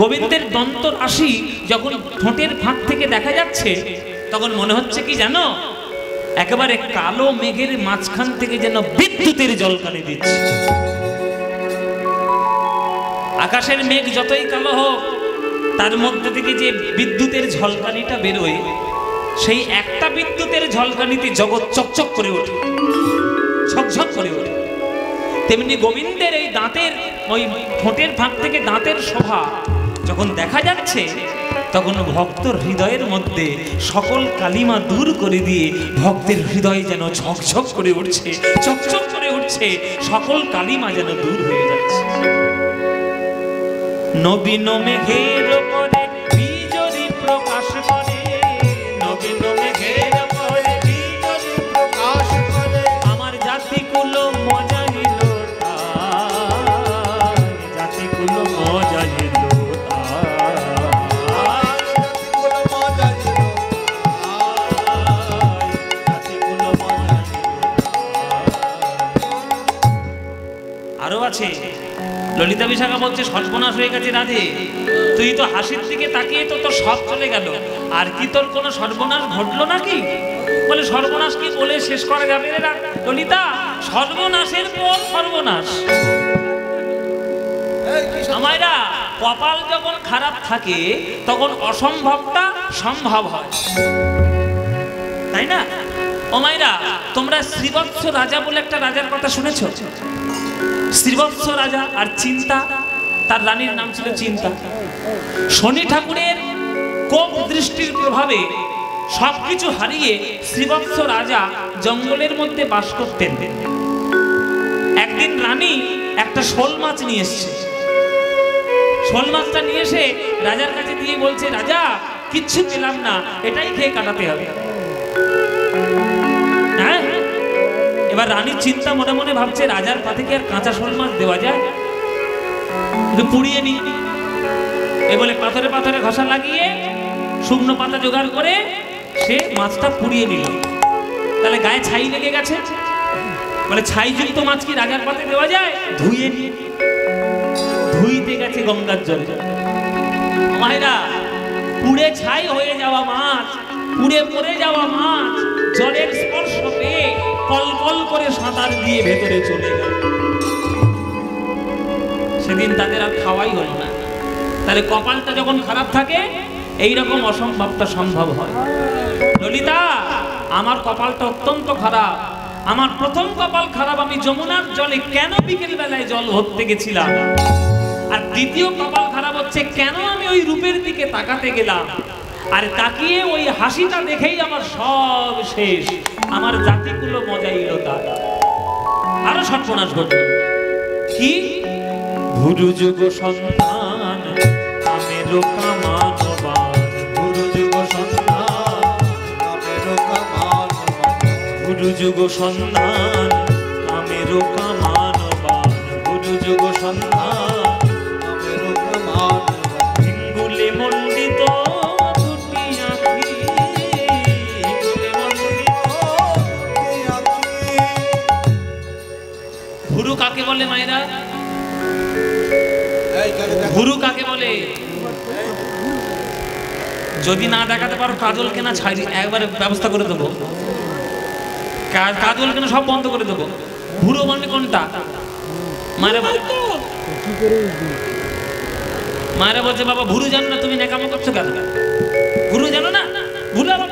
গোবিন্দের দন্ত রাশি যখন ঠোঁটের ফাঁক থেকে দেখা যাচ্ছে, তখন মনে হচ্ছে কি জানো, একেবারে কালো মেঘের মাঝখান থেকে যেন বিদ্যুতের ঝলকানি দিচ্ছে। আকাশের মেঘ যতই কালো হোক, তার মধ্যে থেকে যে বিদ্যুতের ঝলকানিটা বেরোয়, সেই একটা বিদ্যুতের ঝলকানিতে জগৎ চকচক করে ওঠে, ঝকঝক করে ওঠে। তেমনি গোবিন্দের এই দাঁতের ওই ঠোঁটের ফাঁক থেকে দাঁতের শোভা যখন দেখা যাচ্ছে, তখন ভক্তর হৃদয়ের মধ্যে সকল কালিমা দূর করে দিয়ে ভক্তের হৃদয় যেন ঝকঝক করে উঠছে, চকচক করে উঠছে, সকল কালিমা যেন দূর হয়ে যাচ্ছে। নবীন মেঘের উপরে বিজলি প্রকাশ করে, নবীন মেঘের উপরে বিজলি প্রকাশ করে, আমার জাতি কুল মজা নিল তাই, জাতি কুল মজা নিল আরো আছে। ললিতা বিশাখা বলছে সর্বনাশ হয়ে গেছে রাধে, তুই তো হাসির দিকে তাকিয়ে তো তোর সব চলে গেল, আর কি তোর কোনো সর্বনাশ ঘটলো নাকি? বলে সর্বনাশ কি বলে শেষ করা যাবে রে ললিতা, সর্বনাশের পর সর্বনাশ। আমায়রা কপাল যখন খারাপ থাকে তখন অসম্ভবটা সম্ভব হয়, তাই না? ও মায়েরা, তোমরা শ্রীবৎস রাজা বলে একটা রাজার কথা শুনেছ? শ্রীবৎস রাজা আর চিন্তা, তার রানীর নাম ছিল চিন্তা। শনি ঠাকুরের কোপ দৃষ্টির প্রভাবে সবকিছু হারিয়ে শ্রীবৎস রাজা জঙ্গলের মধ্যে বাস করতেন। একদিন রানী একটা শোল মাছ নিয়ে এসছে। শোল মাছটা নিয়ে এসে রাজার কাছে দিয়ে বলছে, রাজা কিচ্ছু পেলাম না, এটাই খেয়ে কাটাতে হবে। হ্যাঁ, এবার রানীর চিন্তা মনে মনে ভাবছে, রাজার পাতে কি আর কাঁচা শোল মাছ দেওয়া যায়? একটু পুড়িয়ে নি। এ বলে পাথরে পাথরে ঘষা লাগিয়ে শুকনো পাতা জোগাড় করে সে মাছটা পুড়িয়ে নিল। তাহলে গায়ে ছাই লেগে গেছে, বলে ছাইযুক্ত মাছ কি রাজার পাতে দেওয়া যায়? ধুয়ে নি। ধুইতে গেছে গঙ্গার জলে। মায়েরা, পুড়ে ছাই হয়ে যাওয়া মাছ, পুড়ে মরে যাওয়া মাছ জলের স্পর্শ পেয়ে কলকল করে সাঁতার দিয়ে ভেতরে চলে গেল। সেদিন তাদের আর খাওয়াই হলো না। তাহলে কপালটা যখন খারাপ থাকে, এইরকম অসম্ভবটা সম্ভব হয়। ললিতা, আমার কপালটা অত্যন্ত খারাপ। আমার প্রথম কপাল খারাপ, আমি যমুনার জলে কেন বিকেল বেলায় জল ভরতে গেছিলাম। আর দ্বিতীয় কপাল খারাপ হচ্ছে, কেন আমি ওই রূপের দিকে তাকাতে গেলাম, আর তাকিয়ে ওই হাসিটা দেখেই আমার সব শেষ। আমার জাতিগুলো মজাইল তার। আরো সর্বনাশ ঘটল। কি? ভুরু যুগ সন্তান আমেরো কামানবান, ভুরু যুগ সন্তান আমেরো কামানবান, ভুরু যুগ সন্তান আমেরো কামানবান, ভুরু যুগ সন্তান আমেরো কামানবান, হিঙ্গুলে মণ্ডিত ভুরু কাকে বলে মায়েরা? ভুরু কাকে বলে? যদি না দেখাতে পারো কাজল কেনা ছাড়ি, একবারে ব্যবস্থা করে দেবো। কাজল কেনা সব বন্ধ করে দেবো। ভুরু মানে কোনটা? মায়েরা মায়েরা বলছে, বাবা ভুরু জানো না, তুমি নেকামো করছো কেন? ভুরু জানো না? ভুরু আবার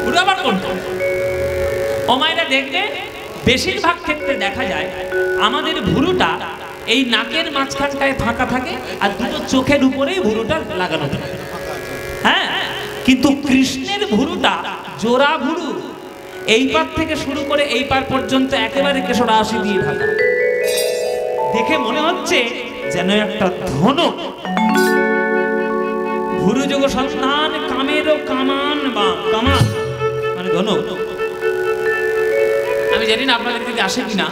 ভুরু আবার কোনটা? ও মায়েরা, দেখবে বেশিরভাগ ক্ষেত্রে দেখা যায় আমাদের ভুরুটা এই নাকের মাঝখানটায় ফাঁকা থাকে, আর দুটো চোখের উপরেই ভুরুটা লাগানো থাকে। হ্যাঁ, কিন্তু কৃষ্ণের ভুরুটা জোড়া ভুরু, এই পার থেকে শুরু করে এই পার পর্যন্ত একেবারে কেশর রাশি দিয়ে ঢাকা। দেখে মনে হচ্ছে যেন একটা ধনুক ধনুক। আমি জানি না আপনাদের দিকে আসে কিনা,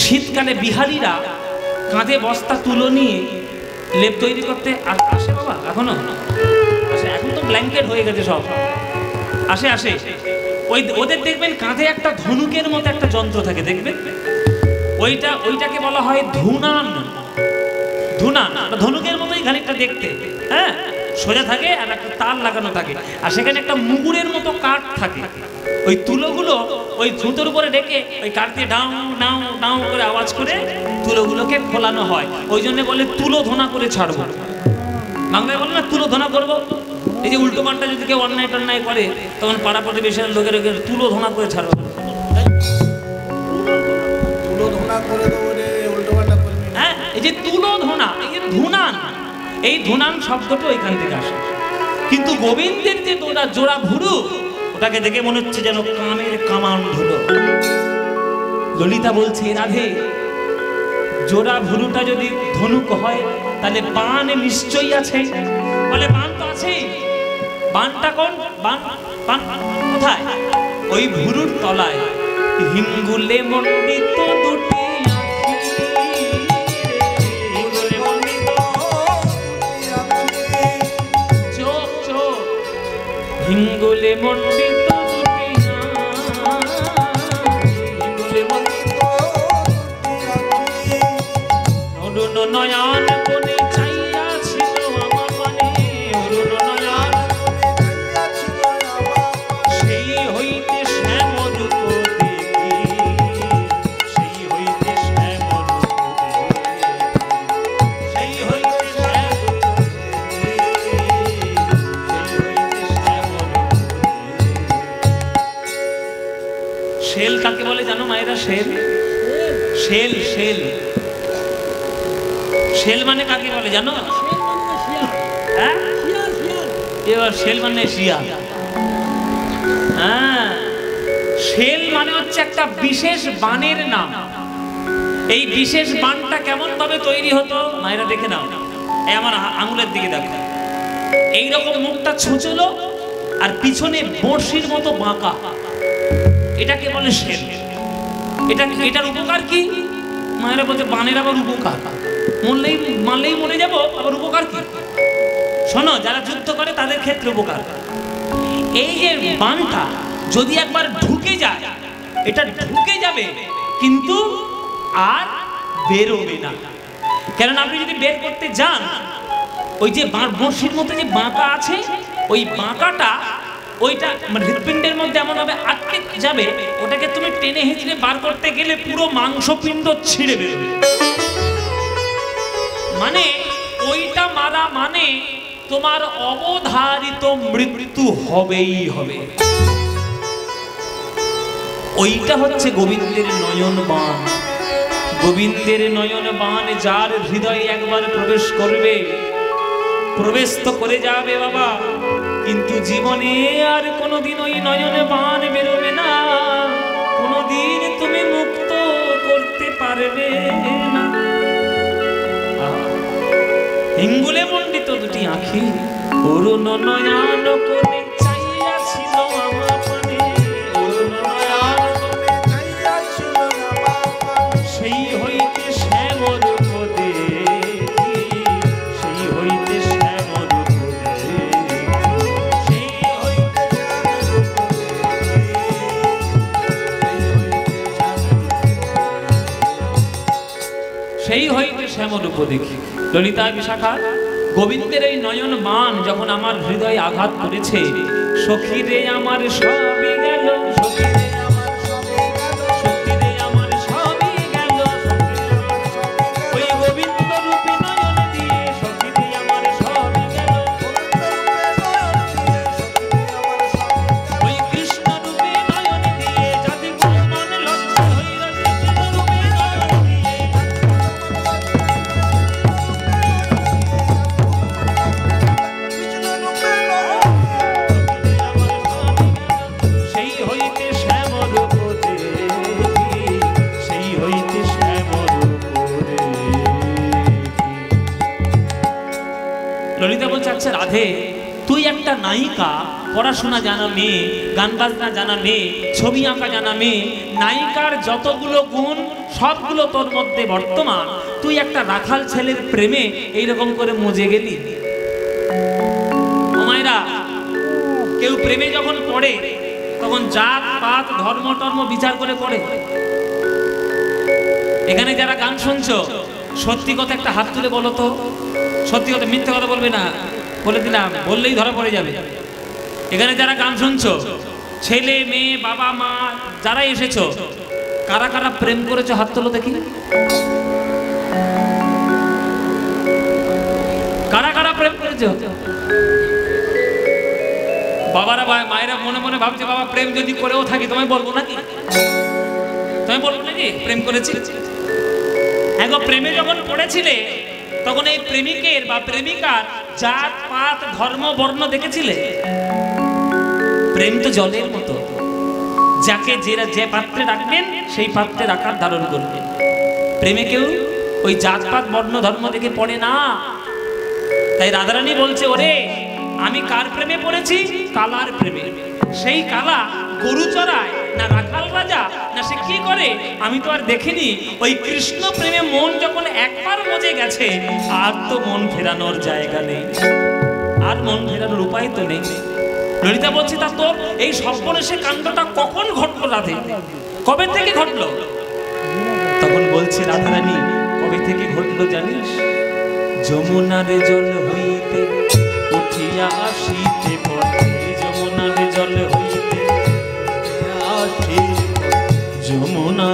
শীতকালে বিহারীরা কাঁধে বস্তা তুলো নিয়ে লেপ তৈরি করতে আসে বাবা, এখনো আসে। এখন তো ব্ল্যাঙ্কেট হয়ে গেছে সব, আসে আসে। ওদের দেখবেন কাঁধে একটা ধনুকের মতো একটা যন্ত্র থাকে, দেখবেন ওইটাকে বলা হয় ধুনান। ধুনান ধনুকের মতোই খানিকটা দেখতে, হ্যাঁ, সোজা থাকে আর একটা তার লাগানো থাকে, আর সেখানে একটা মুগুরের মতো কাঠ থাকে। ওই তুলোগুলো ওই ধুতোর উপরে রেখে ওই কাঠ দিয়ে ডাউ ডাউ ডাউ করে আওয়াজ করে তুলোগুলোকে খোলানো হয়। ওই জন্য বলে তুলো ধোনা করে ছাড়বো, বাংলায় বলে না তুলো ধোনা করবো। এই যে উল্টো পাল্টা যদি কেউ অন্যায় টন্যায় করে, তখন পাড়া প্রতিবেশীর লোকের তুলো ধোনা করে ছাড়বো। হ্যাঁ, এই যে তুলো ধোনা, এই যে ধুনান, এই ধুনান শব্দটা ওইখান থেকে আসে। কিন্তু গোবিন্দের যে জোড়া ভুরু, ওটাকে দেখে মনে হচ্ছে যেন কামের কামান ধুলো। ললিতা বলছে, রাধে, জোড়া ভুরুটা যদি ধনুক হয় তাহলে বান নিশ্চয়ই আছে। বলে বান তো আছেই। বানটা কোন বান? বান কোথায়? ওই ভুরুর তলায় হিঙ্গুলে মণ্ডিত দুটি চোখ, চোখ হিঙ্গুলে মণ্ডিত দুটি, হিঙ্গুলে মণ্ডিত অরুণ নয়ন কোণে চাইয়া ছিল আমার মনে, অরুণ নয়ন সেই হইতে শ্যামরূপ দেখি, সেই হইতে শ্যামরূপ দেখি, সেই হইতে শ্যামরূপ দেখি, সেই হইতে শ্যামরূপ দেখি। শেল কাকে বলে জানো মায়েরা? শেল, শেল, শেল, শেল মানে কাকে বলে জানো? হ্যাঁ, এবার শেল মানে শিয়াল। হ্যাঁ, শেল মানে হচ্ছে একটা বিশেষ বানের নাম। এই বিশেষ বানটা কেমন ভাবে তৈরি হতো মায়েরা দেখে নাও। এই আমার আঙুলের দিকে দেখো, এইরকম মুখটা ছুঁচলো আর পিছনে বড়শির মতো বাঁকা, এটাকে বলে শেল। এটার উপকার কি? মায়েরা বলছে বানের আবার উপকার, মারলেই মরে যাবো, আবার উপকার কি? শোনো, যারা যুদ্ধ করে তাদের ক্ষেত্রে উপকার। এই যে বানটা যদি একবার ঢুকে যায়, এটা ঢুকে যাবে কিন্তু আর বেরোবে না। কারণ আপনি যদি বের করতে যান, ওই যে বড়শির মতো যে বাঁকা আছে, ওই বাঁকাটা ওইটা হৃৎপিণ্ডের মধ্যে এমন ভাবে আটকে যাবে, ওটাকে তুমি টেনে হেঁচড়ে বার করতে গেলে পুরো মাংসপিণ্ড ছিঁড়ে বেরোবে। মানে ওইটা মারা মানে তোমার অবধারিত মৃত্যু হবেই হবে। ওইটা হচ্ছে গোবিন্দের নয়ন বাণ। গোবিন্দের নয়ন বাণ যার হৃদয়ে একবার প্রবেশ করবে, প্রবেশ তো করে যাবে বাবা, কিন্তু জীবনে আর কোনোদিন ওই নয়নে বাণ বেরোবে না, কোনোদিন তুমি মুক্ত করতে পারবে না। হিঙ্গুলে মণ্ডিত দুটি আঁখি অরুণ নয়ন কোণে চাইয়া ছিল আমার পানে, অরুণ নয়ন কোণে চাইয়া ছিল আমার পানে, সেই হইতে শ্যামরূপ দেখি, সেই হইতে শ্যামরূপ দেখি, সেই হইতে শ্যামরূপ দেখি, সেই হইতে শ্যামরূপ দেখি। ললিতা বিশাখা, গোবিন্দের এই নয়ন বাণ যখন আমার হৃদয়ে আঘাত করেছে, সখী রে আমার সবই গেল, সখী রে আমার সবই গেল, সখী রে আমার সবই গেল, ওই গোবিন্দ রূপে নয়ন দিয়ে, সখী রে আমার সবই গেল, ওই কৃষ্ণ রূপে নয়ন দিয়ে, জাতি মন লজ্জা হইল কৃষ্ণ রূপে নয়ন দিয়ে, ললিতা বলছে, আচ্ছা রাধে, তুই একটা নায়িকা, পড়াশোনা জানা মেয়ে, গান বাজনা জানা মেয়ে, ছবি আঁকা জানা মেয়ে, নায়িকার যতগুলো গুণ সবগুলো তোর মধ্যে বর্তমান, তুই একটা রাখাল ছেলের প্রেমে এইরকম করে মজে গেলি। ও মায়েরা, কেউ প্রেমে যখন পড়ে তখন জাত পাত ধর্ম টর্ম বিচার করে পড়ে। এখানে যারা গান শুনছো, সত্যি কথা একটা হাত তুলে বলো তো, সত্যি কথা, মিথ্যে কথা বলবে না, বলে দিলাম, বললেই ধরা পড়ে যাবে। এখানে যারা গান শুনছো, ছেলে মেয়ে বাবা মা যারা এসেছো, কারা কারা প্রেম করেছো হাত তোলো দেখি। কারা কারা প্রেম করেছো? বাবারা মায়েরা মনে মনে ভাবছে, বাবা প্রেম যদি করেও থাকি তোমায় বলবো নাকি, তোমায় বলবো নাকি প্রেম করেছি। এখন প্রেমে যখন পড়েছিলে তখন এই প্রেমিকের বা প্রেমিকার জাত পাত ধর্ম বর্ণ দেখেছিলে? প্রেম তো জলের মতো, যাকে যে পাত্রে রাখবেন সেই পাত্রের আকার ধারণ করবে। প্রেমে কেউ ওই জাত পাত বর্ণ ধর্ম দেখে পড়ে না। তাই রাধারানী বলছে, ওরে আমি কার প্রেমে পড়েছি? কালার প্রেমে। সেই কালা গরু চড়ায় না রাখাল রাজা, না সে কি করে আমি তো আর দেখিনি। ওই কৃষ্ণ প্রেমে মন যখন একবার মজে গেছে, আর তো মন ফেরানোর জায়গা নেই, আর মন ফেরানোর উপায় তো নেই। ললিতা বলছি, তা তোর এই সর্বনেশে কাণ্ডটা কখন ঘটলো রাধে? কবে থেকে ঘটলো? তখন বলছে রাধারানী, কবে থেকে ঘটলো জানিস? যমুনার জল হইতে উঠিয়া আসিতে পথে, যমুনার জল হইতে আসিতে, যমুনা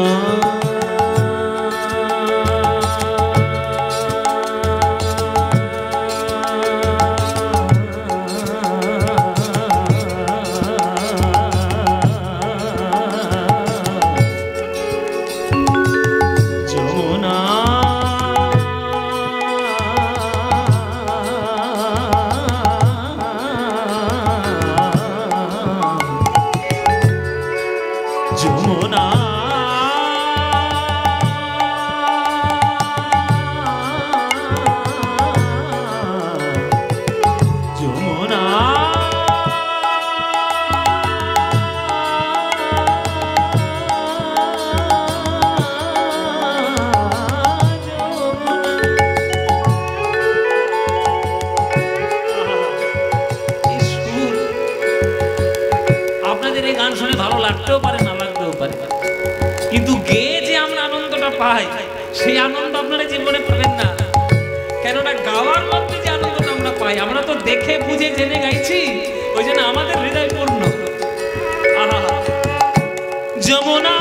সেই আনন্দ আপনারা জীবনে পাবেন না। কেননা গাওয়ার মধ্যে যে আনন্দটা আমরা পাই, আমরা তো দেখে বুঝে জেনে গাইছি, ওই জন্য আমাদের হৃদয় পূর্ণ। যমুনা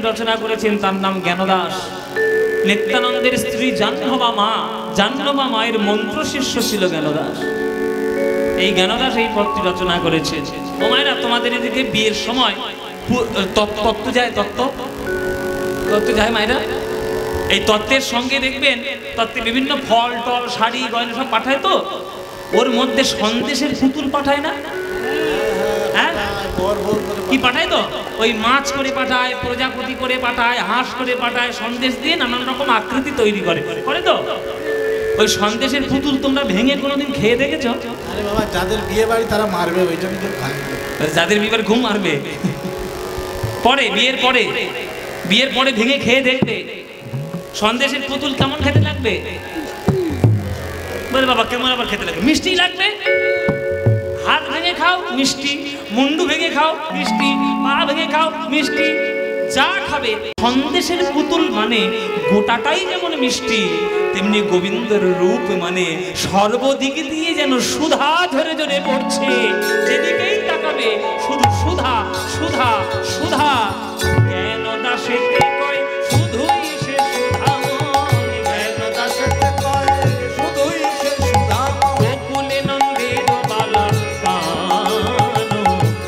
রচনা করেছেন, তার নাম জ্ঞানদাস। নিত্যানন্দের স্ত্রী জাহ্নবা মা, জাহ্নবা মায়ের মন্ত্র শিষ্য ছিল জ্ঞানদাস। এই জ্ঞানদাস এই পদটি রচনা করেছে। ও মায়েরা, তোমাদের এদিকে বিয়ের সময় তত্ত্ব যায়, তত্ত্ব যায় মায়েরা। এই তত্ত্বের সঙ্গে দেখবেন তত্ত্বে বিভিন্ন ফল টল শাড়ি গয়না সব পাঠায়, তো ওর মধ্যে সন্দেশের পুতুল পাঠায় না? হ্যাঁ কি পাঠায় তো ওই মাছ করে পাঠায়, প্রজাপতি করে পাঠায়, হাঁস করে পাঠায়, সন্দেশ দিয়ে নানান রকম আকৃতি তৈরি করে তো। ওই সন্দেশের পুতুল তোমরা ভেঙে কোনোদিন খেয়ে দেখেছো? আরে বাবা, যাদের বিয়ে বাড়ি তারা মারবে, ওইটা আমি খাই। যাদের বিয়ের ঘুম মারবে পরে, বিয়ের পরে ভেঙে খেয়ে দেখবে সন্দেশের পুতুল কেমন খেতে লাগবে। বলে বাবা কেমন আবার খেতে লাগবে? মিষ্টি লাগবে। হাত ভেঙে খাও মিষ্টি, মুন্ডু ভেঙে খাও মিষ্টি, পা ভেঙে খাও মিষ্টি, যা খাবে। সন্দেশের পুতুল মানে গোটাটাই যেমন মিষ্টি, তেমনি গোবিন্দর রূপ মানে সর্বদিক দিয়ে যেন সুধা ঝরে ঝরে পড়ছে। যেদিকেই তাকাবে শুধু সুধা সুধা সুধা। কেন দাসেতে কয় শুধুই সে সুধাময়, কেন দাসেতে কয় শুধুই সে সুধাময়। গোকুলে নন্দের বালা কানো,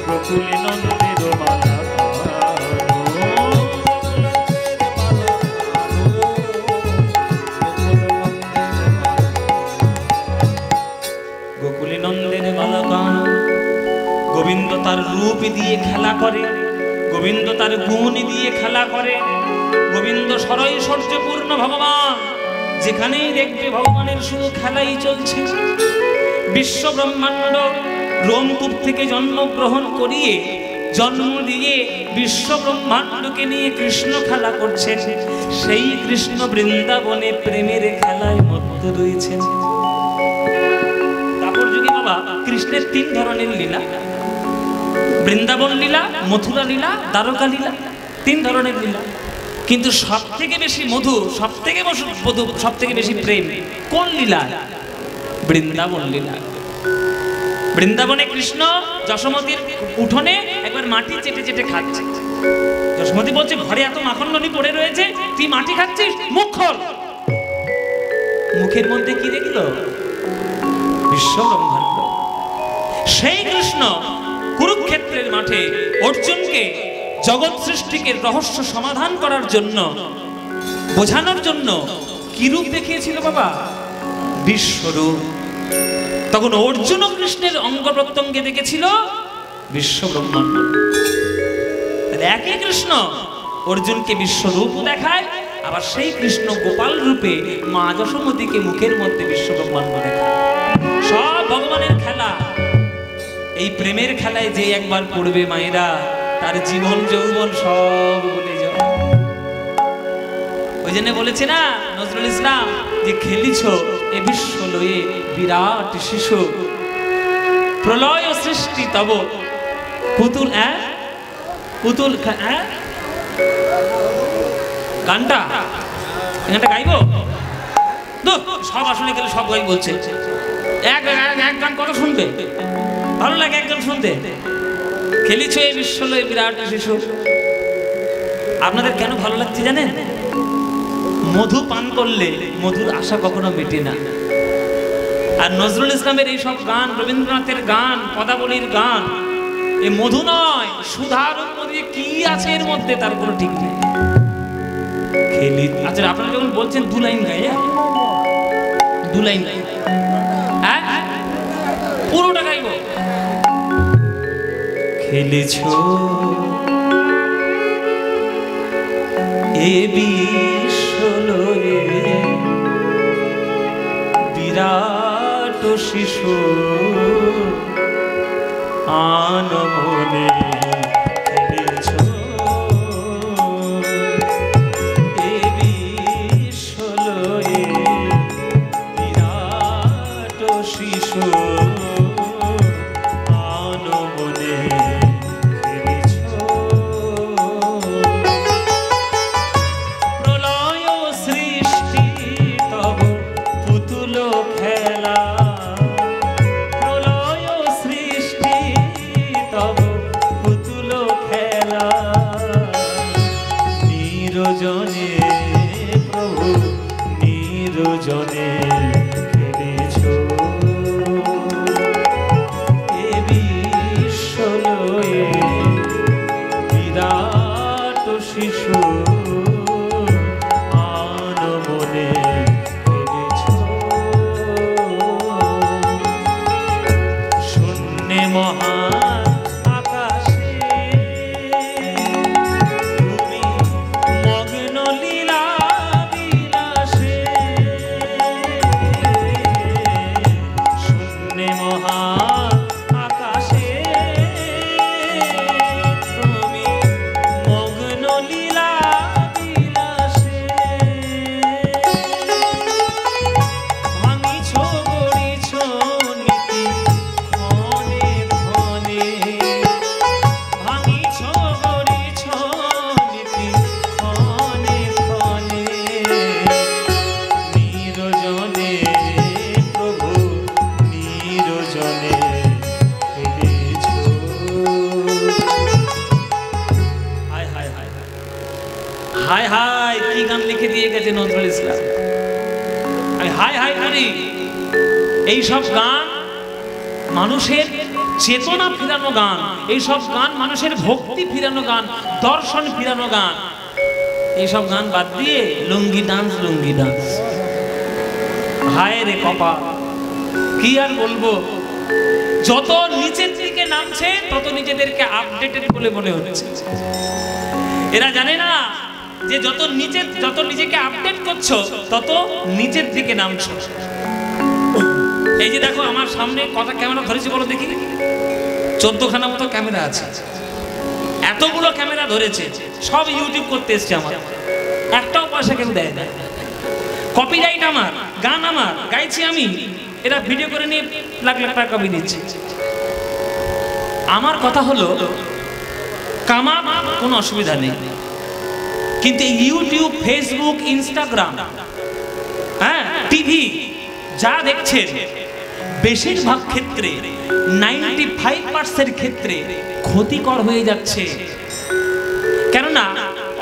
গোকুলে নন্দের বালা গোবিন্দ তার রূপ দিয়ে খেলা করে, গোবিন্দ তার গুণ দিয়ে খেলা করে। গোবিন্দ সরৈশ্বর্যপূর্ণ ভগবান, যেখানেই দেখবে ভগবানের শুধু খেলাই চলছে। বিশ্ব ব্রহ্মাণ্ড রোমকূপ থেকে জন্মগ্রহণ করিয়ে জন্ম দিয়ে বিশ্ব ব্রহ্মাণ্ডকে নিয়ে কৃষ্ণ খেলা করছেন। সেই কৃষ্ণ বৃন্দাবনে প্রেমের খেলায় মত্ত রয়েছেন। তারপর যুগে বাবা কৃষ্ণের 3 ধরনের লীলা, বৃন্দাবন লীলা, মথুরা লীলা, দ্বারকা লীলা, 3 ধরনের লীলা। কিন্তু সব থেকে বেশি মধু, সব থেকে বেশি প্রেম কোন লীলা? বৃন্দাবন লীলা। বৃন্দাবনে কৃষ্ণ যশোমতীর উঠোনে একবার মাটি চেটে চেটে খাচ্ছে। যশোমতী বলছে ঘরে এত মাখন ননি পড়ে রয়েছে, তুই মাটি খাচ্ছিস, মুখ খোল। মুখের মধ্যে কি দেখলো? বিশ্ব ব্রহ্মাণ্ড। সেই কৃষ্ণ কুরুক্ষেত্রের মাঠে অর্জুনকে জগৎ সৃষ্টিকে রহস্য সমাধান করার জন্য, বোঝানোর জন্য কি রূপ দেখিয়েছিল বাবা? বিশ্বরূপ। তখন অর্জুন ও কৃষ্ণের অঙ্গ প্রত্যঙ্গে দেখেছিল বিশ্ব ব্রহ্মাণ্ড। একই কৃষ্ণ অর্জুনকে বিশ্বরূপ দেখায়, আবার সেই কৃষ্ণ গোপাল রূপে মা যশোমতীকে মুখের মধ্যে বিশ্ব ব্রহ্মাণ্ড দেখায়। সব ভগবানের খেলা। এই প্রেমের খেলায় যে একবার পড়বে মায়েরা, তার জীবন যৌবন সব ভুলে যাবে। ওই জন্য বলেছে না নজরুল ইসলাম যে খেলিছ এ বিশ্ব লয়ে বিরাট শিশু, প্রলয় সৃষ্টি তব পুতুল। পুতুল গানটা গাইব সব আসলে গেলে সব গাই বলছে। এক গান কত শুনবে, ভালো লাগে একজন শুনতে। খেলিছ এই বিশ্ব লয়ে বিরাট শিশু। আপনাদের কেন ভালো লাগছে জানেন? মধু পান করলে মধুর আশা কখনো মেটে না। আর নজরুল ইসলামের এই সব গান, রবীন্দ্রনাথের গান, পদাবলীর গান, এ মধু নয়, সুধার মধ্যে কি আছে এর মধ্যে তার কোনো ঠিক নেই। খেলি আচ্ছা, আপনারা যখন বলছেন 2 লাইন গাই, 2 লাইন গাই, হ্যাঁ পুরোটা গাইব। খেলেছ এ বিশ্ব লয়ে বিরাট শিশু, আনমনে খেলেছ এ বিশ্ব লয়ে বিরাট শিশু, আনমনে খেলেছ। প্রলয় সৃষ্টি তব পুতুল খেলা, প্রলয় সৃষ্টি তব পুতুল খেলা। নিরজনে প্রভু নিরজনে খেলেছ এ বিশ্ব লয়ে বিরাট শিশু, আনমনে খেলেছ। শূন্যে মহান হায় হায় কি গান লিখে দিয়ে গেছে নজরুল ইসলাম। আমি হায় হায় করি। এই সব গান মানুষের চেতনা ফিরানো গান, এই সব গান মানুষের ভক্তি ফিরানো গান, দর্শন ফিরানো গান। এইসব গান বাদ দিয়ে লুঙ্গি ডান্স, লুঙ্গি ডান্স। হায় রে কপা, কি আর বলবো। যত নিচের দিকে নামছে তত নিজেদেরকে আপডেটেড বলে মনে হচ্ছে। এরা জানে না যে যত নিজেকে আপডেট করছো তত নিচের দিকে নামছো। এই যে দেখো আমার সামনে কটা ক্যামেরা ধরেছি বলো দেখি, 14খানা মতো ক্যামেরা আছে। এতগুলো ক্যামেরা ধরেছে, সব ইউটিউব করতে এসছে। আমার একটাও পয়সা কেউ দেয় না। কপিরাইট আমার, গান আমার, গাইছি আমি, এরা ভিডিও করে নিয়ে লাখ লাখ টাকা কপি দিচ্ছে। আমার কথা হলো কামা কোনো অসুবিধা নেই, কিন্তু ইউটিউব, ফেসবুক, ইনস্টাগ্রাম, হ্যাঁ টিভি যা দেখছেন বেশিরভাগ ক্ষেত্রে 95% ক্ষেত্রে ক্ষতিকর হয়ে যাচ্ছে। কেননা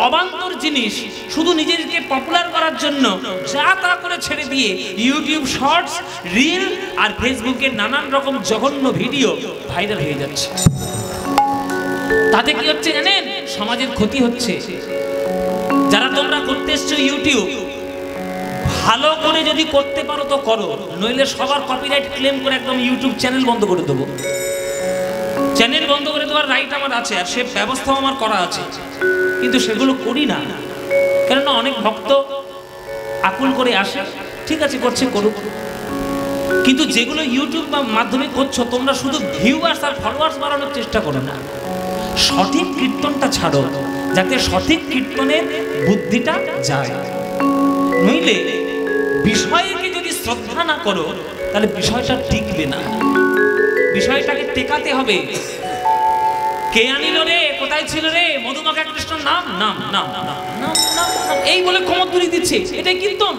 অবান্তর জিনিস শুধু নিজেকে পপুলার করার জন্য যা তা করে ছেড়ে দিয়ে ইউটিউব শর্টস, রিল আর ফেসবুকে নানান রকম জঘন্য ভিডিও ভাইরাল হয়ে যাচ্ছে। তাতে কি হচ্ছে জানেন? সমাজের ক্ষতি হচ্ছে। যারা তোমরা করতে এসছো ইউটিউব, ভালো করে যদি করতে পারো তো করো, নইলে সবার কপিরাইট ক্লেম করে একদম ইউটিউব চ্যানেল বন্ধ করে দেবো। চ্যানেল বন্ধ করে দেওয়ার রাইট আমার আছে, আর সে ব্যবস্থাও আমার করা আছে, কিন্তু সেগুলো করি না। কেননা অনেক ভক্ত আকুল করে আসে, ঠিক আছে করছে করুক, কিন্তু যেগুলো ইউটিউব মাধ্যমে করছো তোমরা শুধু ভিউয়ার্স আর ফলোয়ার্স বাড়ানোর চেষ্টা করো না। সঠিক কীর্তনটা ছাড়ো, যাতে সঠিক কীর্তনের বুদ্ধিটা যায়। নইলে বিষয়কে যদি শ্রদ্ধা না করো তাহলে বিষয়টা টিকবে না। বিষয়টাকে টেকাতে হবে। কে আনিল রে, কোথায় ছিল রে, মধুমাখা কৃষ্ণর নাম, নাম নাম নাম নাম নাম এই বলে কোমর তুলে দিচ্ছে, এটাই কীর্তন।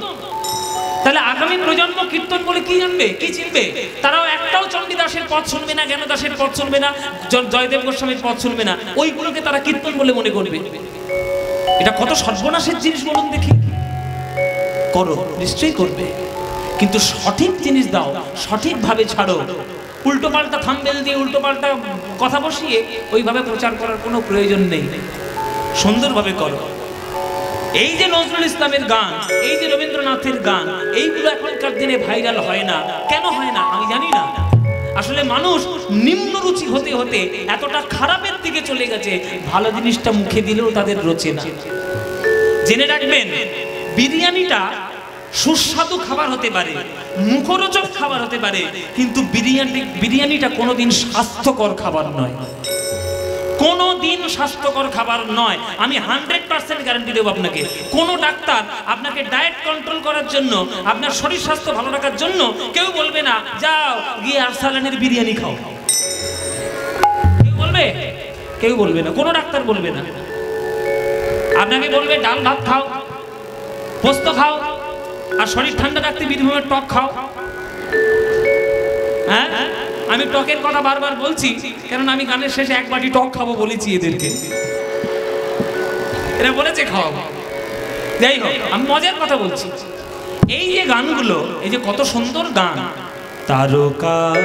তাহলে আগামী প্রজন্ম কীর্তন বলে কি জানবে, কি চিনবে? তারাও একটাও চণ্ডীদাসের পথ শুনবে না, জ্ঞানদাসের পথ শুনবে না, জয়দেব গোস্বামীর পথ শুনবে না, ওইগুলোকে তারা কীর্তন বলে মনে করবে। এটা কত সর্বনাশের জিনিস বলুন দেখি। করো, নিশ্চয়ই করবে, কিন্তু সঠিক জিনিস দাও, সঠিকভাবে ছাড়ো। উল্টো পাল্টা থাম্বনেল দিয়ে উল্টো পাল্টা কথা বসিয়ে ওইভাবে প্রচার করার কোনো প্রয়োজন নেই। সুন্দরভাবে করো। এই যে নজরুল ইসলামের গান, এই যে রবীন্দ্রনাথের গান, এইগুলো এখনকার দিনে ভাইরাল হয় না। কেন হয় না আমি জানি না। আসলে মানুষ নিম্ন রুচি হতে হতে এতটা খারাপের দিকে চলে গেছে, ভালো জিনিসটা মুখে দিলেও তাদের রোচে না। জেনে রাখবেন, বিরিয়ানিটা সুস্বাদু খাবার হতে পারে, মুখরোচক খাবার হতে পারে, কিন্তু বিরিয়ানিটা কোনোদিন স্বাস্থ্যকর খাবার নয়। কোনোদিন স্বাস্থ্যকর খাবার নয়। আমি 100% গ্যারান্টি দেবো আপনাকে। কোনো ডাক্তার আপনাকে ডায়েট কন্ট্রোল করার জন্য, আপনার শরীর স্বাস্থ্য ভালো রাখার জন্য কেউ বলবে না যাও গিয়ে আরসালানের বিরিয়ানি খাও। কেউ বলবে? কেউ বলবে না, কোনো ডাক্তার বলবে না। আপনাকে বলবে ডাল ভাত খাও, পোস্ত খাও, আর শরীর ঠান্ডা রাখতে বীরভূমের টক খাও। হ্যাঁ, আমি টকের কথা বারবার বলছি কারণ আমি গানের শেষে এক বাটি টক খাবো বলেছি এদেরকে। এরা বলেছে খাওয়াবো। যাই হোক, আমি মজার কথা বলছি। এই যে গানগুলো, এই যে কত সুন্দর গান, তারকার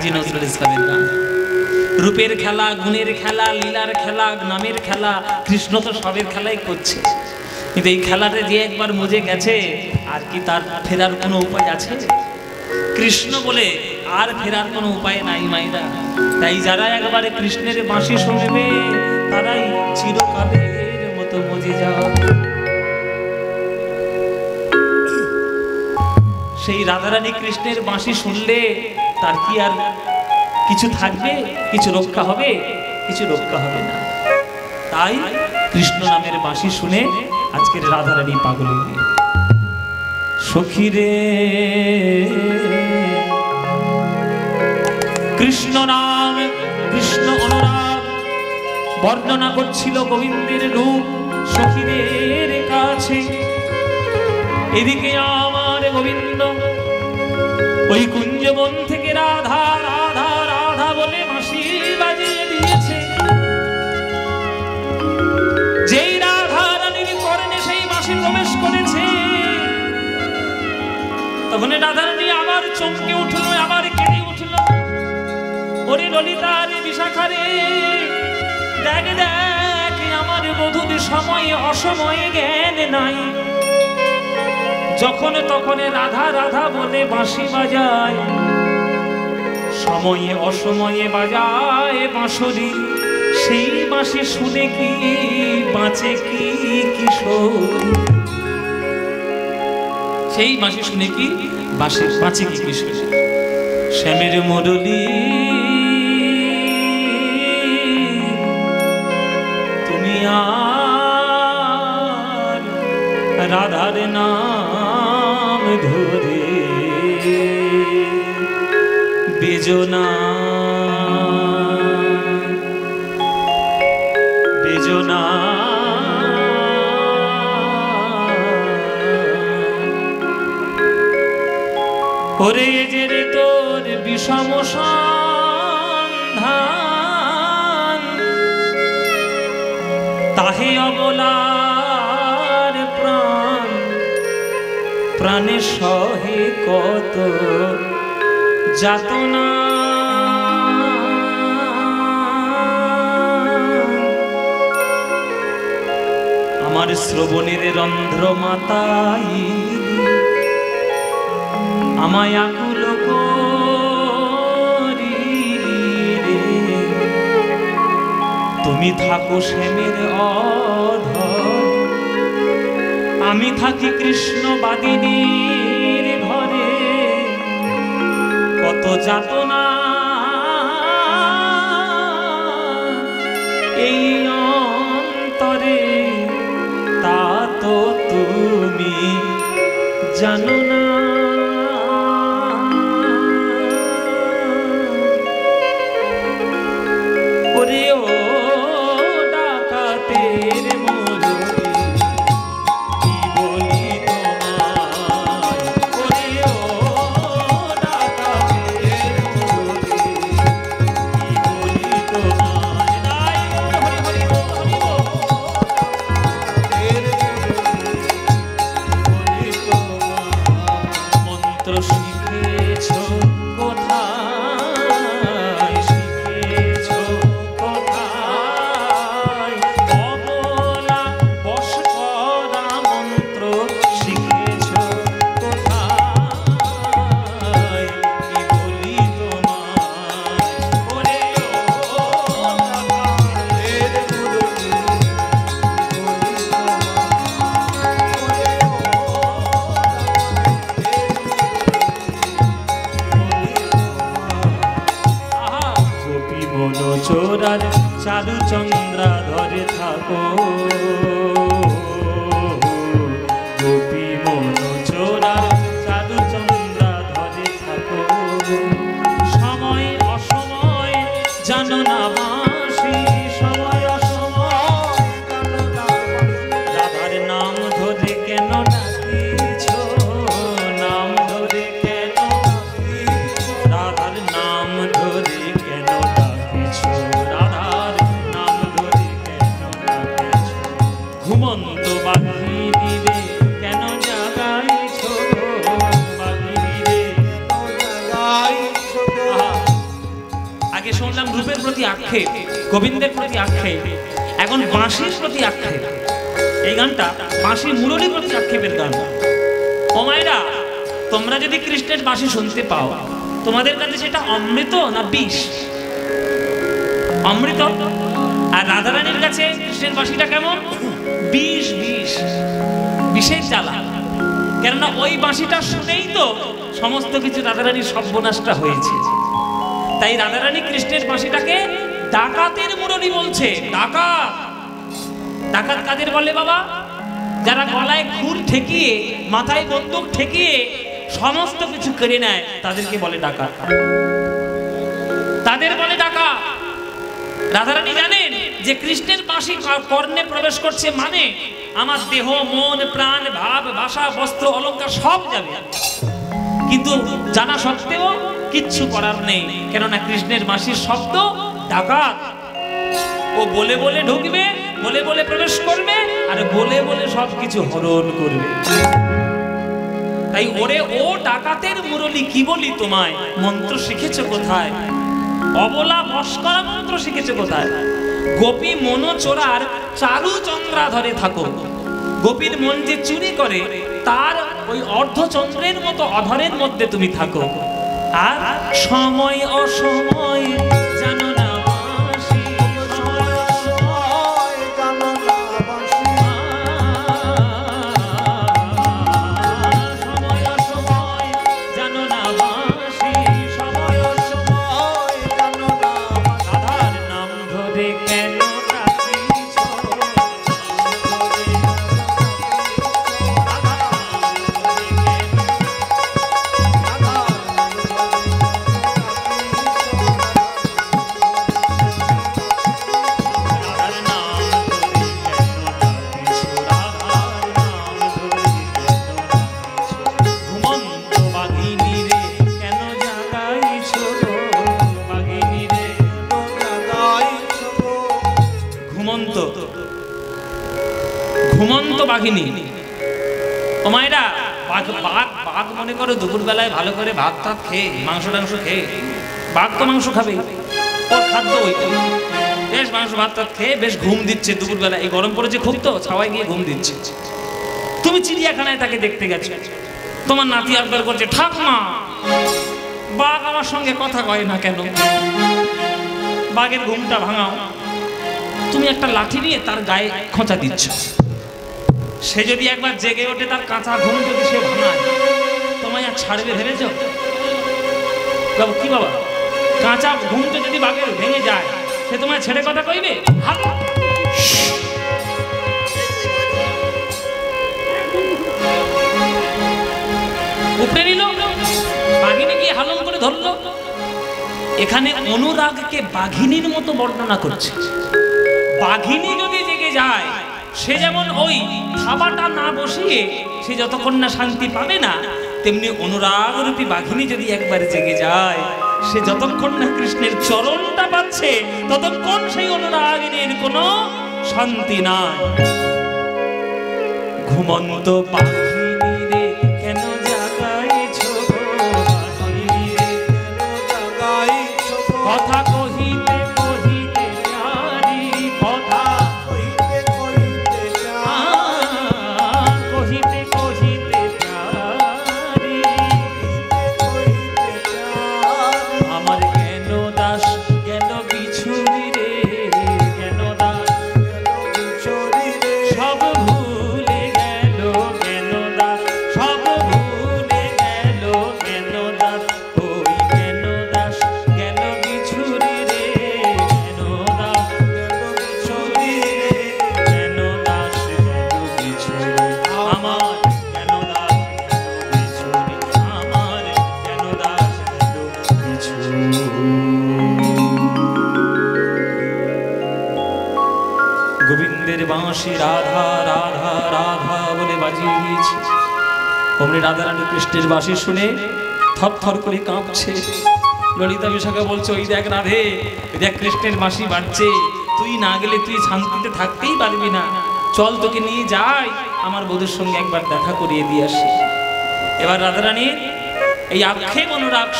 কাজী নজরুল ইসলামের গান। রূপের খেলা, গুণের খেলা, লীলার খেলা, নামের খেলা, কৃষ্ণ তো সবের খেলাই করছে, কিন্তু এই খেলাতে যে একবার মজে গেছে আর কি তার ফেরার কোনো উপায় আছে? কৃষ্ণ বলে আর ফেরার কোনো উপায় নাই মাইরা। তাই যারা একবারে কৃষ্ণের বাঁশি শুনবে তারাই চিরকালের মতো মজে যাওয়া। সেই রাধারানী কৃষ্ণের বাঁশি শুনলে তার কি আর কিছু থাকবে? কিছু রক্ষা হবে? কিছু রক্ষা হবে না। তাই কৃষ্ণ নামের বাঁশি শুনে আজকের রাধারানী পাগল হয়ে সখী রে। কৃষ্ণ নাম, কৃষ্ণ অনুরাগ বর্ণনা করছিল গোবিন্দের রূপ সখীদের কাছে। এদিকে আমার গোবিন্দ ওই কুঞ্জবন থেকে রাধা রাধা রাধা বলে বাঁশি বাজিয়ে দিয়েছে। যেই রাধা রানীর কর্ণে সেই বাঁশি প্রবেশ করেছে, তখন রাধা রানী আবার চমকে উঠলো, আবার কেঁদে উঠলো। ওরে ললিতা রে বিশাখা রে, দেখ দেখ আমার বধূর সময় অসময়ে জ্ঞান নাই। যখন তখন রাধা রাধা বলে বাঁশি বাজায়, সময়ে অসময়ে বাজায় বাঁশরি। সেই বাঁশি শুনে কি বাঁচে কি কিশোর? সেই বাঁশি শুনে কি বাঁচে কি কিশোর? শ্যামের মুরলী তুমি আর রাধার নাম ধরে বেজনা বেজনা। ওরে যে রে তোর বিষম সন্ধান, তাহে অবলার প্রাণ প্রাণে সহে কত যাতনা। আমার শ্রবণের রন্ধ্র মাতাই আমায় আকুল করি রে। তুমি থাকো শ্যামের অধর, আমি থাকি কৃষ্ণ বাদিনীর ঘরে। কত যাতনা এই অন্তরে, তা তো তুমি জানো না। ওরে ও ডাকাতের মুরলী কি বলি তোমায়, ওরে ও ডাকাতের মুরলী কি বলি তোমায়। নাই হরি হরি হরি মন্ত্র শিখেছ কোথায়, শিখেছ কোথায়? অবলা বশ করা মন্ত্র শিখেছ কোথায়? কি বলি তোমায়, ওরে ও ডাকাতের মুরলী বলি গোপী মন চোরার চারু চন্দ্রা ধরে থাকো, গোপী মন চোরার চারু চন্দ্রা ধরে থাকো। সময় অসময় জানো না বাঁশি, সময় অসময় জানো না বাঁশি। রাধার নাম ধরে কেন ডাকিছ, নাম ধরে কেন ডাকিছ? রাধার নাম ধরে কেন ডাকিছ, রাধার নাম ধরে কেন ডাকিছ? ঘুমন্ত বাঘিনীরে কেন জাগাইছ, বাঘিনীরে জাগাইছ? শুনলাম রূপের প্রতি আক্ষেপ, গোবিন্দের প্রতি আক্ষেপ, এখন বাঁশির প্রতি আক্ষেপ। এই গানটা বাঁশি মুরলীর প্রতি আক্ষেপের গান। ও মায়েরা, তোমরা যদি কৃষ্ণের বাঁশি শুনতে পাও, তোমাদের কাছে সেটা অমৃত না বিষ? অমৃত। আর রাধারানীর কাছে কৃষ্ণের বাঁশিটা কেমন? বিষ, বিষ, বিষের জ্বালা। কেননা ওই বাঁশিটা শুনেই তো সমস্ত কিছু রাধারানীর সর্বনাশটা হয়েছে। তাই রাধারানী কৃষ্ণের বাঁশিটাকে ডাকাতের মুরলী বলছে। ডাকাত। ডাকাত কাদের বলে বাবা? যারা গলায় খুর ঠেকিয়ে, মাথায় বন্দুক ঠেকিয়ে সমস্ত কিছু কেড়ে নেয়, তাদেরকে বলে ডাকাত। তাদের বলে ডাকাত। রাধারানী জানেন যে কৃষ্ণের বাঁশি কর্ণে প্রবেশ করছে মানে আমার দেহ, মন, প্রাণ, ভাব, ভাষা, বস্ত্র, অলঙ্কার সব যাবে। কিন্তু জানা সত্ত্বেও কিচ্ছু করার নেই, কেননা কৃষ্ণের বাঁশির শব্দ ডাকাত। ও বলে বলে ঢুকবে, বলে বলে প্রবেশ করবে, আর বলে বলে সবকিছু হরণ করবে। তাই ওরে ও ডাকাতের মুরলী কি বলি তোমায়, মন্ত্র শিখেছ কোথায়? অবলা বশ করা মন্ত্র শিখেছে কোথায়? গোপী মন চোরার চারু চন্দ্রা ধরে থাকো। গোপীর মন যে চুরি করে তার ওই অর্ধচন্দ্রের মতো অধরের মধ্যে তুমি থাকো। আর সময় অসময় জানো না বাঁশি, সময় অসময় জানো না বাঁশি, সময় অসময় জানো না বাঁশি, সময় অসময় জানো না বাঁশি। রাধার নাম ধরে কেন ডাকিছ? ঘুমন্ত বাঘিনী। ও মায়েরা, বাঘ মনে করো দুপুর বেলায় ভালো করে ভাত টাত খেয়ে, মাংস টাংস খেয়ে, বাঘ তো মাংস খাবে, ওর খাদ্য ওইটা। বেশ মাংস ভাত টাত খেয়ে বেশ ঘুম দিচ্ছে দুপুর বেলা। এই গরম পড়েছে খুব, তো ছাওয়ায় গিয়ে ঘুম দিচ্ছে। তুমি চিড়িয়াখানায় তাকে দেখতে গেছো, তোমার নাতি আবদার করছে, ঠাকুমা বাঘ আমার সঙ্গে কথা কয় না কেন? বাঘের ঘুমটা ভাঙাও। তুমি একটা লাঠি নিয়ে তার গায়ে খোঁচা দিচ্ছ। সে যদি একবার জেগে ওঠে, তার কাঁচা ঘুম যদি সে ভাঙায়, তোমায় আর ছাড়বে ভেবেছ? কি বাবা, কাঁচা ঘুমটা যদি বাঘের ভেঙে যায়, সে তোমায় ছেড়ে কথা কইবে? উপড়ে নিল, বাঘিনী গিয়ে হালম করে ধরলো। এখানে অনুরাগকে বাঘিনীর মতো বর্ণনা করছে। বাঘিনী যদি জেগে যায়, সে যেমন ওই থাবাটা না বসিয়ে সে যতক্ষণ না শান্তি পাবে না, তেমনি অনুরাগ রূপী বাঘিনী যদি একবার জেগে যায়, সে যতক্ষণ না কৃষ্ণের চরণটা পাচ্ছে ততক্ষণ সেই অনুরাগিনীর কোনো শান্তি নাই। ঘুমন্ত বাঘিনী রে কেন জাগাইছ, বাঘিনী রে কেন জাগাইছ, কথা কহিতে কহিতে প্যারি, কথা কহিতে কহিতে কহিতে কহিতে প্যারি, আমার কেন দাস কেন বিছুরি রে, কেন দাস কেন বিছুরি রে, সব ভুলে গেল কেন দাস, সব ভুলে গেল কেন দাস, ওই কেন দাস কেন বিছুরি রে, কেন দাস কেন বিছুরি রে, কেন দাস কেন বিছুরি আমার, কেন দাস কেন বিছুরি আমার, কেন দাস কেন বিছুরি। গোবিন্দের বাঁশি রাধা রাধা রাধা বলে বাজিয়ে দিয়েছে। অমনি রাধারানী কৃষ্ণের বাঁশি শুনে থর থর করে কাঁপছে। ললিতা বিশাখা বলছে, ওই দেখ রাধে, ওই দেখ কৃষ্ণের বাঁশি বাজছে, তুই না গেলে তুই শান্তিতে থাকতেই পারবি না, চল তোকে নিয়ে যাই, আমার বধূর সঙ্গে একবার দেখা করিয়ে দিয়ে আসি। এবার রাধারানীর এই আক্ষেপ অনুরাগ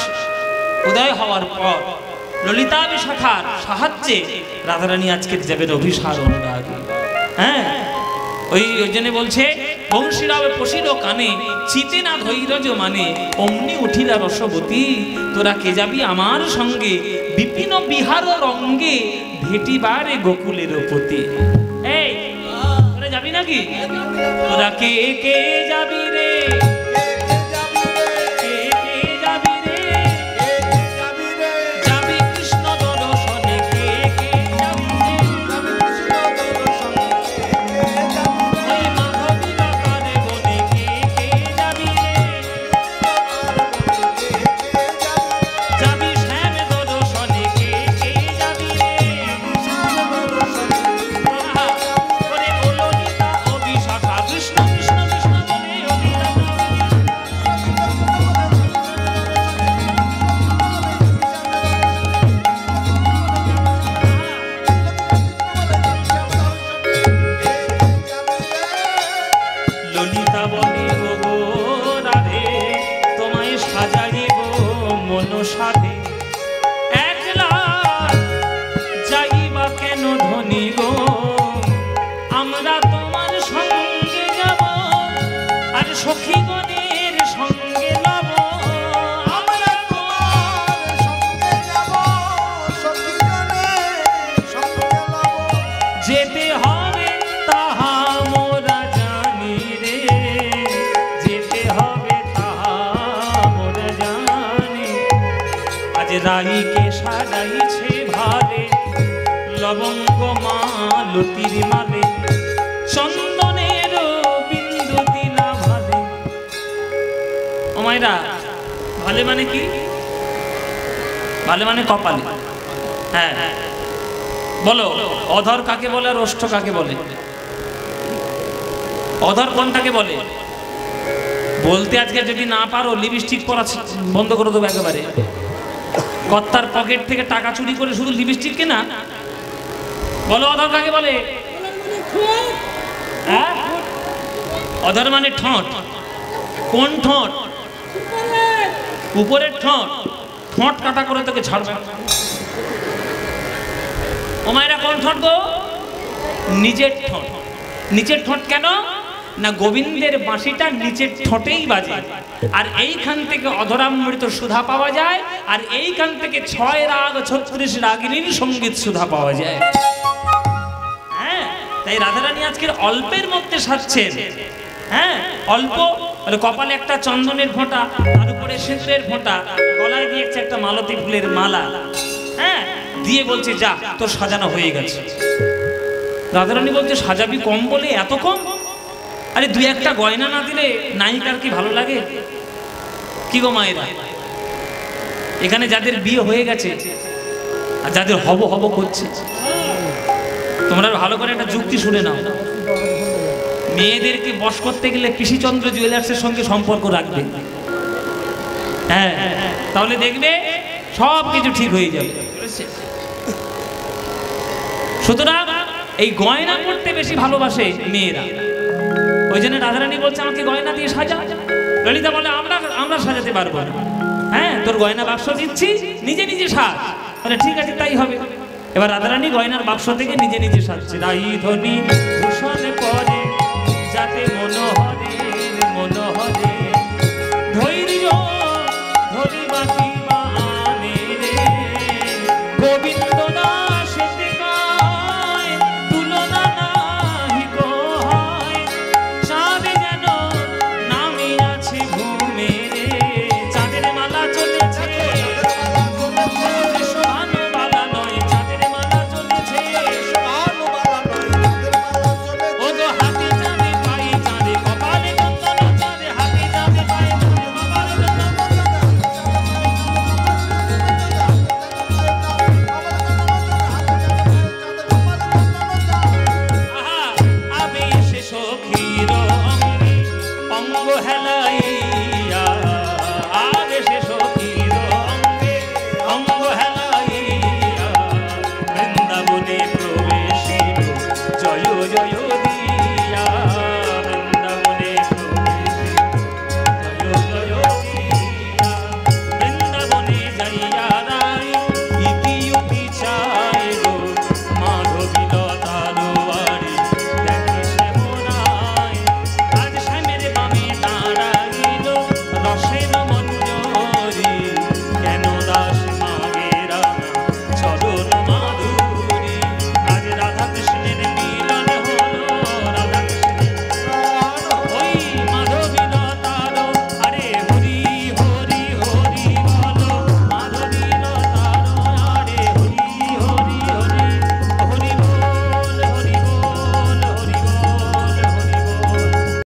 উদয় হওয়ার পর ললিতা বিশাখার সাহায্যে রাধারানী আজকে যাবেন অভিসার অনুরাগে। হ্যাঁ, ওই জন্য বলছে বংশীরাও পশির কানে চিতে না ধৈর্য মানে অমনি উঠিলা রসবতী, তোরা কে যাবি আমার সঙ্গে বিপিন বিহার রঙ্গে ভেটিবারে গোকুলের পতি। এই তোরা যাবি নাকি? তোরা কে কে যাবি রে? রাইকে সাজাইছে ভালে লবঙ্গ মালতির মালে চন্দনের বিন্দু দিলা ভালে। ও মায়েরা, ভালে মানে কি? ভালে মানে কপালে। হ্যাঁ, বলো অধর কাকে বলে আর ওষ্ঠ কাকে বলে? অধর কোনটাকে বলে বলতে আজকে যদি না পারো লিপস্টিক পরা বন্ধ করে দেবো একেবারে। কর্তার পকেট থেকে টাকা চুরি করে শুধু লিপস্টিক কেনা। বলো অধর কাকে বলে? হ্যাঁ, অধর মানে ঠোঁট। কোন ঠোঁট? উপরের ঠোঁট। ঠোঁট কাটা করে তোকে ছাড়বে। ও মায়েরা, কোন ঠোঁট গো? নিচের ঠোঁট। নিচের ঠোঁট কেন না? গোবিন্দের বাঁশিটা নিচের ঠোঁটেই বাজে, আর এইখান থেকে অধরামৃত সুধা পাওয়া যায়, আর এইখান থেকে 6 রাগ 36 রাগিনীর সঙ্গীত সুধা পাওয়া যায়। হ্যাঁ, তাই রাধারানী আজকের অল্পের মধ্যে সাজছেন। হ্যাঁ, অল্প কপালে একটা চন্দনের ফোঁটা, তার উপরে সিঁদুরের ফোঁটা, গলায় দিয়েছে একটা মালতী ফুলের মালা। হ্যাঁ, দিয়ে বলছে যা তোর সাজানো হয়ে গেছে। রাধারানী বলছে সাজাবি কম বলে এত কম? আরে 2-1টা গয়না না দিলে নায়িকার কি ভালো লাগে? কি গো মায়েরা, এখানে যাদের বিয়ে হয়ে গেছে আর যাদের হব হব করছে, তোমরা ভালো করে একটা যুক্তি শুনে নাও। মেয়েদেরকে বশ করতে গেলে কৃষিচন্দ্র জুয়েলার্সের সঙ্গে সম্পর্ক রাখবে। হ্যাঁ, তাহলে দেখবে সব কিছু ঠিক হয়ে যাবে। সুতরাং এই গয়না পড়তে বেশি ভালোবাসে মেয়েরা। ওই জন্য রাধারানী বলছে আমাকে গয়না দিয়ে সাজা। ললিতা বলে আমরা সাজাতে পারবো না। হ্যাঁ, তোর গয়না বাক্স দিচ্ছি, নিজে নিজে সাজ। বলে ঠিক আছে, তাই হবে। এবার রাধারানী গয়নার বাক্স থেকে নিজে নিজে সাজছে। রাই ধ্বনি ভূষণ পরে যাতে মনোহরে মনোহরে ধৈর্য ধরি বাকি বা আনে রে গোবিন্দ দাস গায় তুলনা নাহি গো হয় চাঁদে যেন নামি আছে ঘুমে রে চাঁদের মালা চলেছে সোহানো বালা নয় চাঁদের মালা চলেছে সোহানো বালা নয় চাঁদের মালা চলেছে ও গো হাতে চাঁদে পাই চাঁদে কপালে চন্দন চাঁদে হাতে চাঁদে পাই চাঁদে কপালে চন্দন আহা আবেশে সখীর অঙ্গে অঙ্গ হেলাইয়া আবেশে